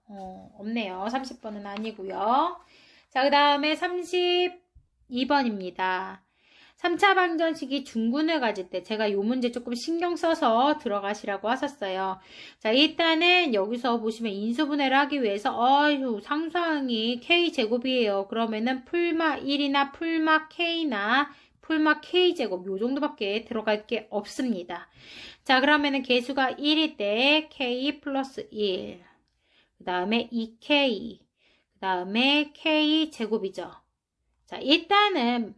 없네요. 30번은 아니고요. 자, 그 다음에 32번입니다. 3차 방정식이 중근을 가질 때 제가 이 문제 조금 신경 써서 들어가시라고 하셨어요. 자, 일단은 여기서 보시면 인수분해를 하기 위해서 상수항이 k제곱이에요. 그러면은 풀마 1이나 풀마 k나 풀마 k제곱 요 정도밖에 들어갈 게 없습니다. 자, 그러면은 개수가 1일 때 k 플러스 1, 그 다음에 2k, 그 다음에 k제곱이죠. 자, 일단은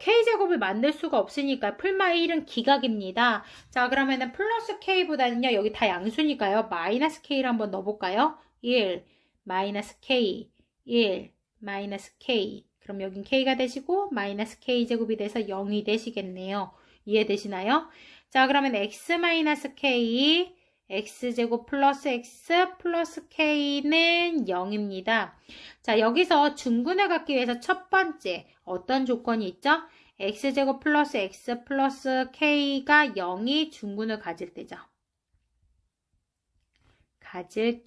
k제곱을 만들 수가 없으니까 풀마 1은 기각입니다. 자, 그러면은 플러스 k보다는요, 여기 다 양수니까요, 마이너스 k를 한번 넣어볼까요? 1, 마이너스 k, 1, 마이너스 k. 그럼 여긴 k가 되시고 마이너스 k제곱이 돼서 0이 되시겠네요. 이해되시나요? 자, 그러면 x 마이너스 k, x제곱 플러스 x 플러스 k는 0입니다. 자, 여기서 중근을 갖기 위해서 첫 번째 어떤 조건이 있죠? x제곱 플러스 x 플러스 k가 0이 중근을 가질 때죠. 가질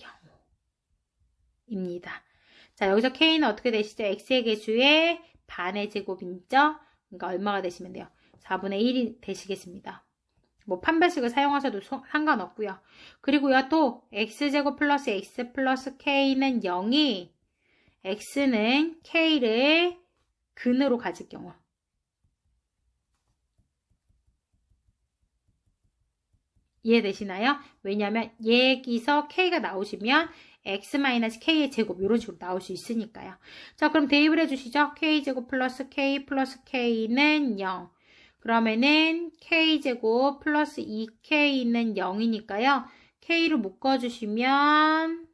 경우입니다. 자, 여기서 k는 어떻게 되시죠? x의 개수의 반의 제곱이죠? 그러니까 얼마가 되시면 돼요? 4분의 1이 되시겠습니다. 뭐 판별식을 사용하셔도 상관없고요. 그리고요, 또 x제곱 플러스 x 플러스 k는 0이 x는 k를 근으로 가질 경우. 이해되시나요? 왜냐하면 여기서 k가 나오시면 x-k의 제곱 이런 식으로 나올 수 있으니까요. 자, 그럼 대입을 해주시죠. k제곱 플러스 k 플러스 k는 0. 그러면은 k제곱 플러스 2k는 0이니까요. k를 묶어주시면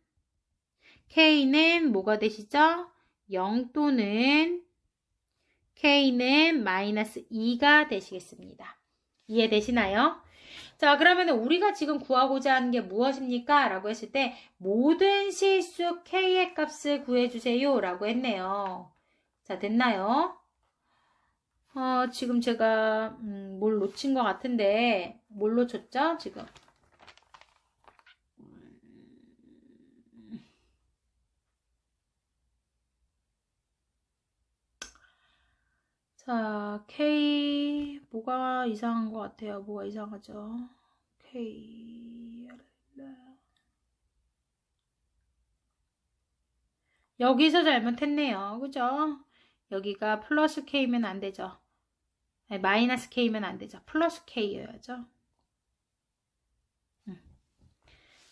k는 뭐가 되시죠? 0 또는 k는 마이너스 2가 되시겠습니다. 이해되시나요? 자, 그러면 우리가 지금 구하고자 하는 게 무엇입니까? 라고 했을 때 모든 실수 k의 값을 구해주세요 라고 했네요. 자, 됐나요? 지금 제가 뭘 놓친 것 같은데 뭘 놓쳤죠? 지금 자, K 뭐가 이상한 것 같아요. 뭐가 이상하죠? K 여기서 잘못했네요. 그죠? 여기가 플러스 K면 안 되죠. 아니, 마이너스 K면 안 되죠. 플러스 K여야죠.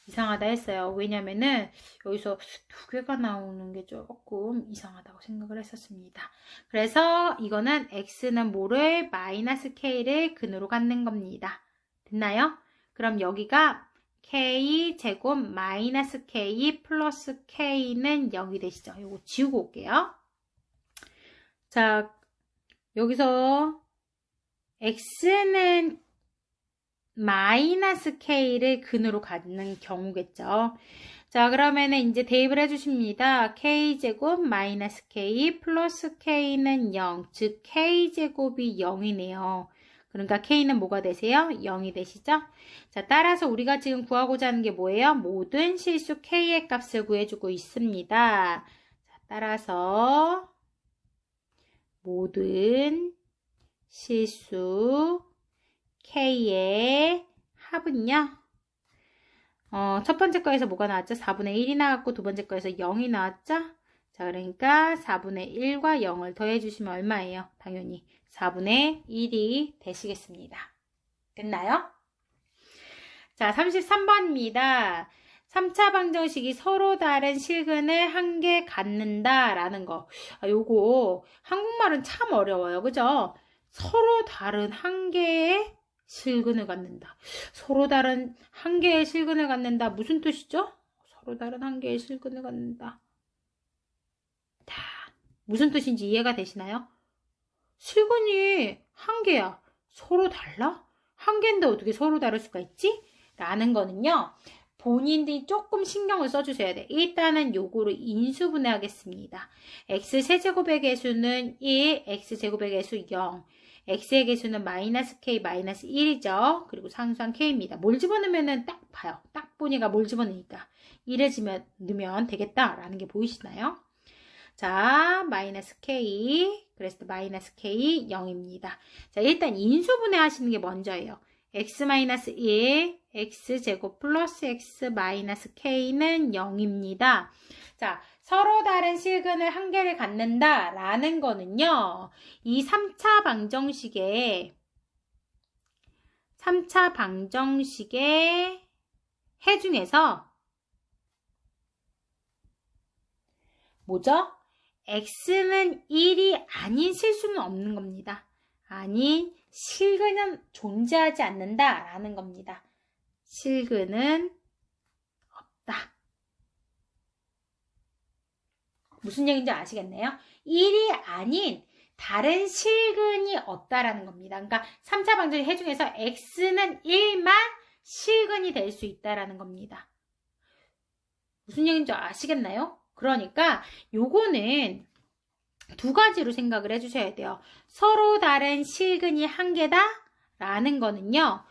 이상하다 했어요. 왜냐면은 여기서 두 개가 나오는 게 조금 이상하다고 생각을 했었습니다. 그래서 이거는 x는 뭐를 마이너스 k를 근으로 갖는 겁니다. 됐나요? 그럼 여기가 k 제곱 마이너스 k 플러스 k는 0이 되시죠. 이거 지우고 올게요. 자, 여기서 x는 마이너스 k를 근으로 갖는 경우겠죠. 자, 그러면은 이제 대입을 해주십니다. k제곱 마이너스 k 플러스 k는 0, 즉 k제곱이 0이네요. 그러니까 k는 뭐가 되세요? 0이 되시죠? 자, 따라서 우리가 지금 구하고자 하는 게 뭐예요? 모든 실수 k의 값을 구해주고 있습니다. 자, 따라서 모든 실수 k의 합은요. 첫 번째 거에서 뭐가 나왔죠? 4분의 1이 나왔고 두 번째 거에서 0이 나왔죠? 자, 그러니까 4분의 1과 0을 더해주시면 얼마예요? 당연히 4분의 1이 되시겠습니다. 됐나요? 자, 33번입니다. 3차 방정식이 서로 다른 실근을 한 개 갖는다 라는 거. 요거 한국말은 참 어려워요. 그죠? 서로 다른 한 개의 실근을 갖는다. 서로 다른 한 개의 실근을 갖는다. 무슨 뜻이죠? 서로 다른 한 개의 실근을 갖는다. 무슨 뜻인지 이해가 되시나요? 실근이 한 개야. 서로 달라? 한 개인데 어떻게 서로 다를 수가 있지? 라는 거는요. 본인들이 조금 신경을 써주셔야 돼. 일단은 요거를 인수분해 하겠습니다. x세제곱의 개수는 1, x제곱의 개수 0. x의 개수는 마이너스 k 마이너스 1이죠. 그리고 상수한 k입니다. 뭘 집어넣으면 딱 봐요. 딱 보니까 뭘 집어넣으니까 1을 넣으면 되겠다라는 게 보이시나요? 자, 마이너스 k, 그래서 마이너스 k 0입니다. 자, 일단 인수분해 하시는 게 먼저예요. x 마이너스 1, x제곱 플러스 x 마이너스 k는 0입니다. 자, 서로 다른 실근을 한 개를 갖는다 라는 거는요. 이 3차 방정식의 해 중에서 뭐죠? x는 1이 아닌 실수는 없는 겁니다. 아닌 실근은 존재하지 않는다 라는 겁니다. 실근은 없다. 무슨 얘기인지 아시겠네요? 1이 아닌 다른 실근이 없다라는 겁니다. 그러니까 3차 방정식 해중에서 x는 1만 실근이 될 수 있다라는 겁니다. 무슨 얘기인지 아시겠나요? 그러니까 요거는 두 가지로 생각을 해주셔야 돼요. 서로 다른 실근이 한 개다 라는 거는요.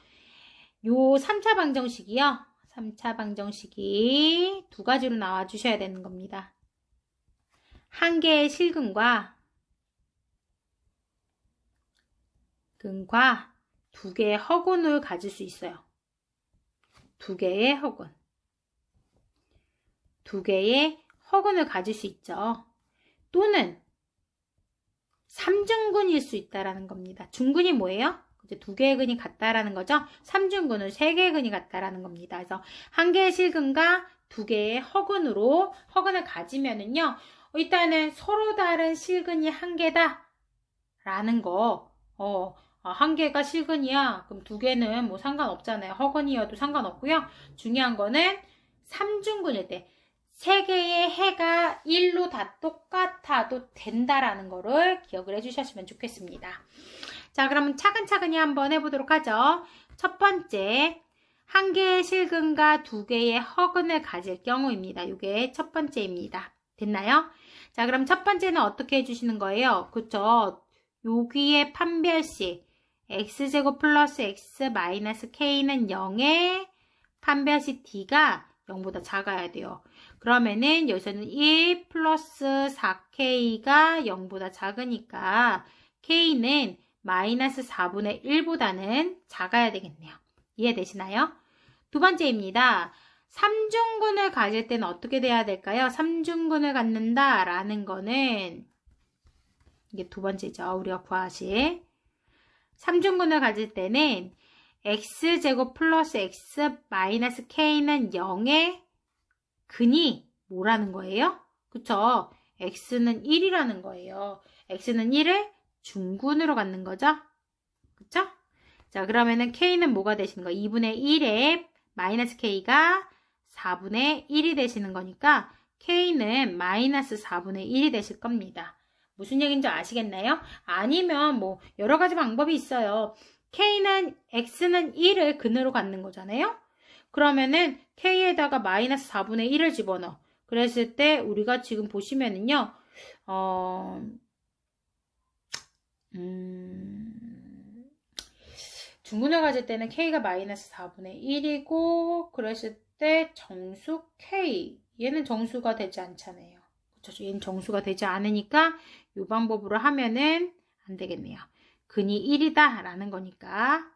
요 3차 방정식이요. 3차 방정식이 두 가지로 나와주셔야 되는 겁니다. 한 개의 실근과 두 개의 허근을 가질 수 있어요. 두 개의 허근. 두 개의 허근을 가질 수 있죠. 또는 3중근일 수 있다라는 겁니다. 중근이 뭐예요? 이제 두 개의 근이 같다라는 거죠. 3중근은 세 개의 근이 같다라는 겁니다. 그래서 한 개의 실근과 두 개의 허근으로 허근을 가지면은요. 일단은 서로 다른 실근이 한 개다 라는 거. 한 개가 실근이야. 그럼 두 개는 뭐 상관없잖아요. 허근이어도 상관없고요. 중요한 거는 3중근일 때 세 개의 해가 1로 다 똑같아도 된다라는 거를 기억을 해주셨으면 좋겠습니다. 자, 그러면 차근차근히 한번 해보도록 하죠. 첫 번째, 한 개의 실근과 두 개의 허근을 가질 경우입니다. 이게 첫 번째입니다. 됐나요? 자, 그럼 첫 번째는 어떻게 해주시는 거예요? 그쵸? 여기에 판별식 x제곱 플러스 x 마이너스 k는 0에 판별식 d가 0보다 작아야 돼요. 그러면은 여기서는 1 플러스 4k가 0보다 작으니까 k는 마이너스 4분의 1보다는 작아야 되겠네요. 이해되시나요? 두 번째입니다. 3중근을 가질 때는 어떻게 돼야 될까요? 3중근을 갖는다 라는 거는 이게 두 번째죠. 우리가 구하실 3중근을 가질 때는 x제곱 플러스 x 마이너스 k는 0의 근이 뭐라는 거예요? 그쵸? x는 1이라는 거예요. x는 1을 중근으로 갖는 거죠? 그쵸? 자, 그러면은 k는 뭐가 되시는 거예요? 2분의 1에 마이너스 k가 4분의 1이 되시는 거니까 k는 마이너스 4분의 1이 되실 겁니다. 무슨 얘기인지 아시겠나요? 아니면 뭐 여러 가지 방법이 있어요. x는 1을 근으로 갖는 거잖아요. 그러면은 k에다가 마이너스 4분의 1을 집어넣어. 그랬을 때 우리가 지금 보시면은요. 중근을 가질 때는 k가 마이너스 4분의 1이고 그랬을 때 정수 k 얘는 정수가 되지 않잖아요. 그렇죠? 얘는 정수가 되지 않으니까 이 방법으로 하면은 안 되겠네요. 근이 1이다 라는 거니까.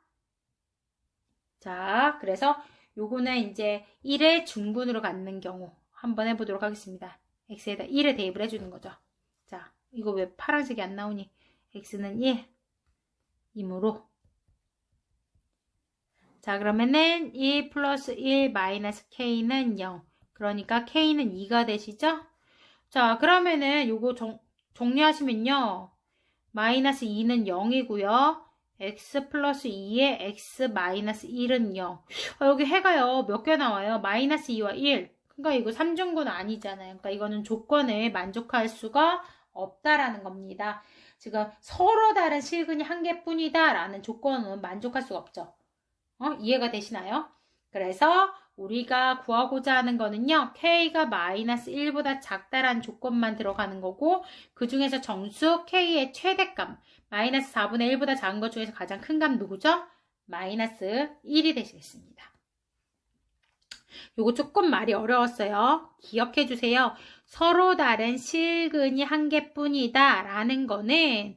자, 그래서 요거는 이제 1의 중근으로 갖는 경우 한번 해보도록 하겠습니다. x에다 1을 대입을 해주는 거죠. 자, 이거 왜 파란색이 안 나오니? x는 1이므로 자, 그러면은 1 플러스 1 마이너스 k는 0. 그러니까 k는 2가 되시죠? 자, 그러면은 요거 정리하시면요. 마이너스 2는 0이고요. x 플러스 2에 x 마이너스 1은 0. 여기 해가요. 몇 개 나와요? 마이너스 2와 1. 그러니까 이거 3중근 아니잖아요. 그러니까 이거는 조건에 만족할 수가 없다라는 겁니다. 지금 서로 다른 실근이 한 개뿐이다 라는 조건은 만족할 수가 없죠. 이해가 되시나요? 그래서 우리가 구하고자 하는 거는요. k가 마이너스 1보다 작다라는 조건만 들어가는 거고 그 중에서 정수 k의 최대값 마이너스 4분의 1보다 작은 것 중에서 가장 큰 값 누구죠? 마이너스 1이 되시겠습니다. 요거 조금 말이 어려웠어요. 기억해 주세요. 서로 다른 실근이 한 개뿐이다 라는 거는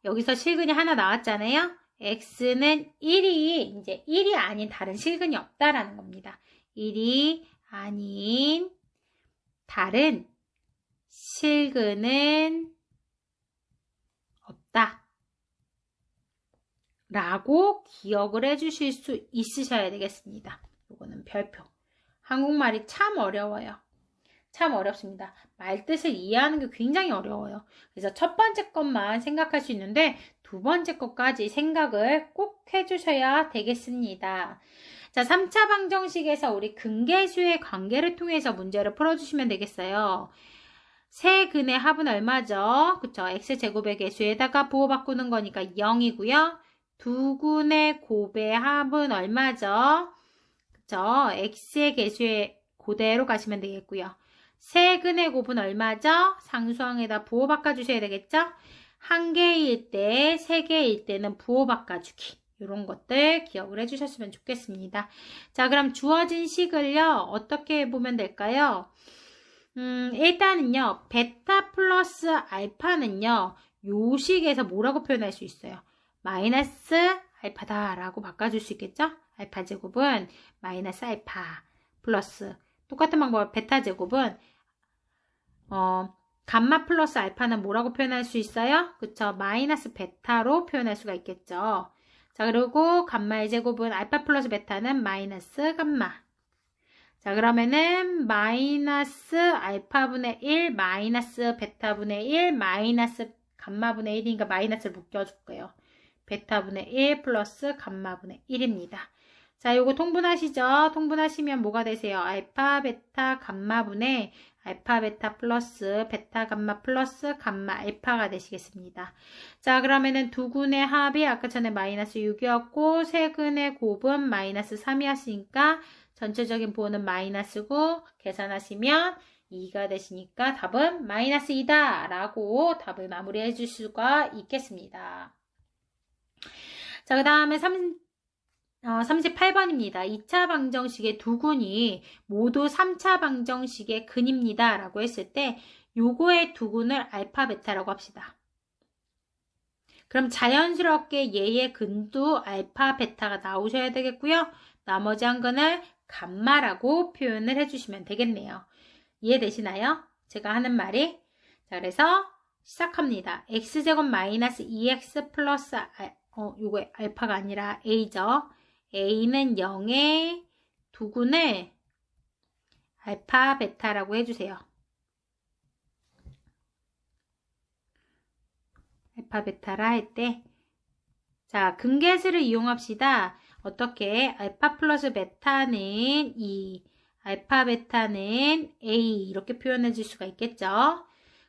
여기서 실근이 하나 나왔잖아요. x는 1이 이제 1이 아닌 다른 실근이 없다라는 겁니다. 1이 아닌 다른 실근은 없다 라고 기억을 해주실 수 있으셔야 되겠습니다. 이거는 별표. 한국말이 참 어려워요. 참 어렵습니다. 말뜻을 이해하는 게 굉장히 어려워요. 그래서 첫 번째 것만 생각할 수 있는데 두 번째 것까지 생각을 꼭 해주셔야 되겠습니다. 자, 3차 방정식에서 우리 근계수의 관계를 통해서 문제를 풀어주시면 되겠어요. 세근의 합은 얼마죠? 그쵸? x제곱의 개수에다가 부호 바꾸는 거니까 0이고요. 두근의 곱의 합은 얼마죠? 그쵸? x의 개수에 그대로 가시면 되겠고요. 세근의 곱은 얼마죠? 상수항에다 부호 바꿔주셔야 되겠죠? 한 개일 때, 세 개일 때는 부호 바꿔주기. 이런 것들 기억을 해주셨으면 좋겠습니다. 자, 그럼 주어진 식을요, 어떻게 보면 될까요? 일단은요, 베타 플러스 알파는요, 요 식에서 뭐라고 표현할 수 있어요? 마이너스 알파다라고 바꿔줄 수 있겠죠? 알파 제곱은 마이너스 알파 플러스 똑같은 방법 베타 제곱은 감마 플러스 알파는 뭐라고 표현할 수 있어요? 그쵸? 마이너스 베타로 표현할 수가 있겠죠. 자, 그리고 감마의 제곱은 알파 플러스 베타는 마이너스 감마. 자, 그러면은 마이너스 알파분의 1 마이너스 베타분의 1 마이너스 감마분의 1이니까 마이너스를 묶여줄 거예요. 베타분의 1 플러스 감마분의 1입니다. 자, 요거 통분하시죠? 통분하시면 뭐가 되세요? 알파, 베타, 감마분의 알파, 베타 플러스 베타, 감마 플러스 감마, 알파가 되시겠습니다. 자, 그러면은 두근의 합이 아까 전에 마이너스 6이었고 세근의 곱은 마이너스 3이었으니까 전체적인 부호는 마이너스고 계산하시면 2가 되시니까 답은 마이너스 2다 라고 답을 마무리해 줄 수가 있겠습니다. 자, 그 다음에 38번입니다. 2차 방정식의 두근이 모두 3차 방정식의 근입니다. 라고 했을 때 요거의 두근을 알파, 베타라고 합시다. 그럼 자연스럽게 얘의 근도 알파, 베타가 나오셔야 되겠고요. 나머지 한 근을 감마라고 표현을 해주시면 되겠네요. 이해되시나요? 제가 하는 말이? 자, 그래서 시작합니다. x제곱 마이너스 2x 플러스 요거 알파가 아니라 a죠. a는 0에 두근을 알파, 베타라고 해주세요. 알파, 베타라 할 때, 자, 근계수를 이용합시다. 어떻게? 알파 플러스 베타는 2, 알파, 베타는 a 이렇게 표현해 줄 수가 있겠죠.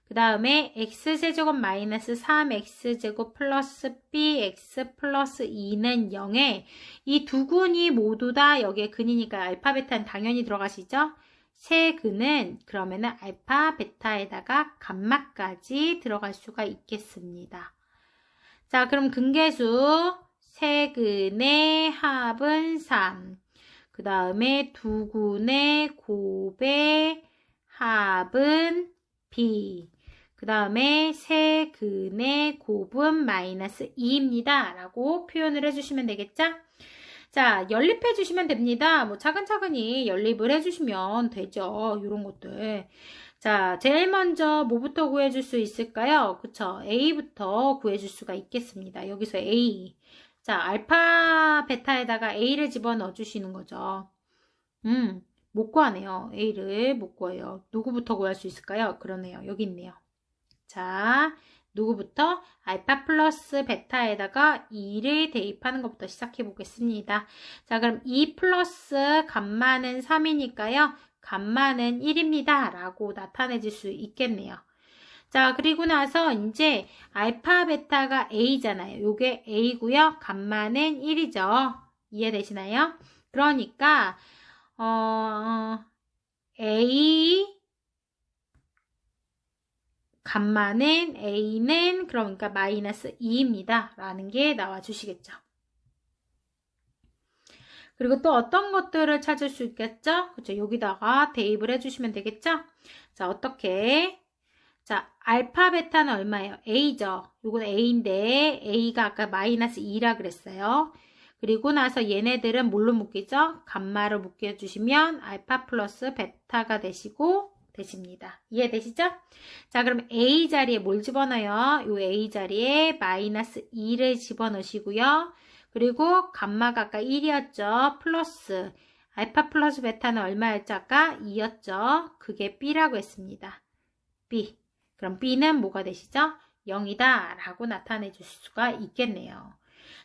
그 다음에 x제곱 마이너스 3x제곱 플러스 bx 플러스 2는 0에 이 두 근이 모두 다 여기에 근이니까 알파, 베타는 당연히 들어가시죠. 세 근은 그러면은 알파, 베타에다가 감마까지 들어갈 수가 있겠습니다. 자, 그럼 근계수 세 근의 합은 3. 그 다음에 두 근의 곱의 합은 b. 그 다음에 세 근의 곱은 마이너스 2입니다. 라고 표현을 해주시면 되겠죠? 자, 연립해 주시면 됩니다. 뭐 차근차근히 연립을 해주시면 되죠. 이런 것들. 자, 제일 먼저 뭐부터 구해줄 수 있을까요? 그쵸? A부터 구해줄 수가 있겠습니다. 여기서 A. 자, 알파, 베타에다가 A를 집어넣어 주시는 거죠. 못 구하네요. A를 못 구해요. 누구부터 구할 수 있을까요? 그러네요. 여기 있네요. 자, 누구부터? 알파 플러스 베타에다가 2를 대입하는 것부터 시작해 보겠습니다. 자, 그럼 2 플러스 감마는 3이니까요. 감마는 1입니다. 라고 나타내 줄 수 있겠네요. 자, 그리고 나서 이제 알파, 베타가 A잖아요. 요게 A고요. 감마는 1이죠. 이해되시나요? 그러니까 A 감마는 A는 그러니까 마이너스 2입니다. 라는 게 나와 주시겠죠. 그리고 또 어떤 것들을 찾을 수 있겠죠? 그렇죠. 여기다가 대입을 해주시면 되겠죠? 자, 어떻게? 자, 알파, 베타는 얼마예요? A죠. 요건 A인데 A가 아까 마이너스 2라 그랬어요. 그리고 나서 얘네들은 뭘로 묶이죠? 감마로 묶여주시면 알파 플러스 베타가 되십니다. 이해되시죠? 자, 그럼 A 자리에 뭘 집어넣어요? 요 A 자리에 마이너스 2를 집어넣으시고요. 그리고 감마가 아까 1이었죠. 플러스 알파 플러스 베타는 얼마였죠? 아까 2였죠. 그게 B라고 했습니다. B. 그럼 B는 뭐가 되시죠? 0이다 라고 나타내 줄 수가 있겠네요.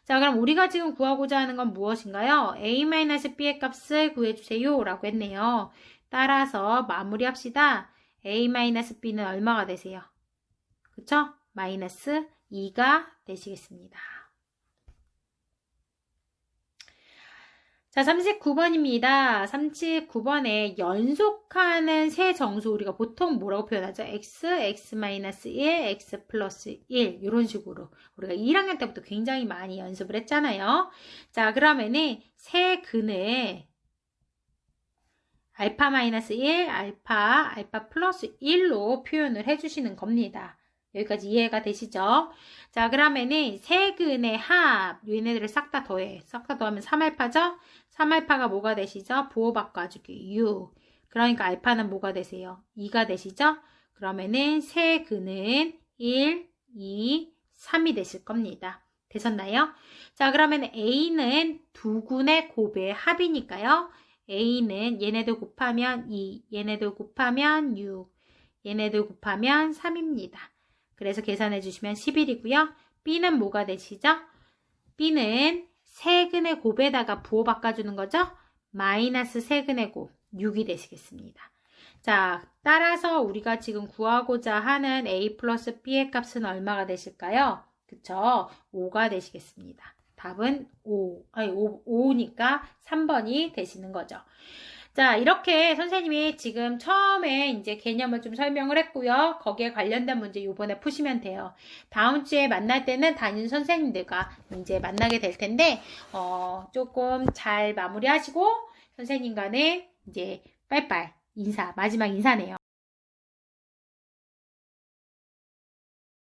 자, 그럼 우리가 지금 구하고자 하는 건 무엇인가요? A-B의 값을 구해주세요 라고 했네요. 따라서 마무리합시다. a-b는 얼마가 되세요? 그쵸? 마이너스 2가 되시겠습니다. 자, 39번입니다. 39번에 연속하는 세 정수 우리가 보통 뭐라고 표현하죠? x, x-1, x 플러스 1 이런 식으로 우리가 1학년 때부터 굉장히 많이 연습을 했잖아요. 자, 그러면은 세 근을 알파-1, 알파 플러스 1로 표현을 해주시는 겁니다. 여기까지 이해가 되시죠? 자, 그러면은 세근의 합, 얘네들을 싹 다 더해. 싹 다 더하면 3알파죠? 3알파가 뭐가 되시죠? 부호 바꿔주기 6. 그러니까 알파는 뭐가 되세요? 2가 되시죠? 그러면은 세근은 1, 2, 3이 되실 겁니다. 되셨나요? 자, 그러면 A는 두 군의 곱의 합이니까요. A는 얘네들 곱하면 2, 얘네들 곱하면 6, 얘네들 곱하면 3입니다. 그래서 계산해 주시면 11이고요. B는 뭐가 되시죠? B는 세근의 곱에다가 부호 바꿔주는 거죠? 마이너스 세근의 곱 6이 되시겠습니다. 자, 따라서 우리가 지금 구하고자 하는 A 플러스 B의 값은 얼마가 되실까요? 그쵸? 5가 되시겠습니다. 답은 5니까 3번이 되시는 거죠. 자, 이렇게 선생님이 지금 처음에 이제 개념을 좀 설명을 했고요. 거기에 관련된 문제 요번에 푸시면 돼요. 다음 주에 만날 때는 담임 선생님들과 이제 만나게 될 텐데, 조금 잘 마무리하시고, 선생님과는 이제 빠이빠이 마지막 인사네요.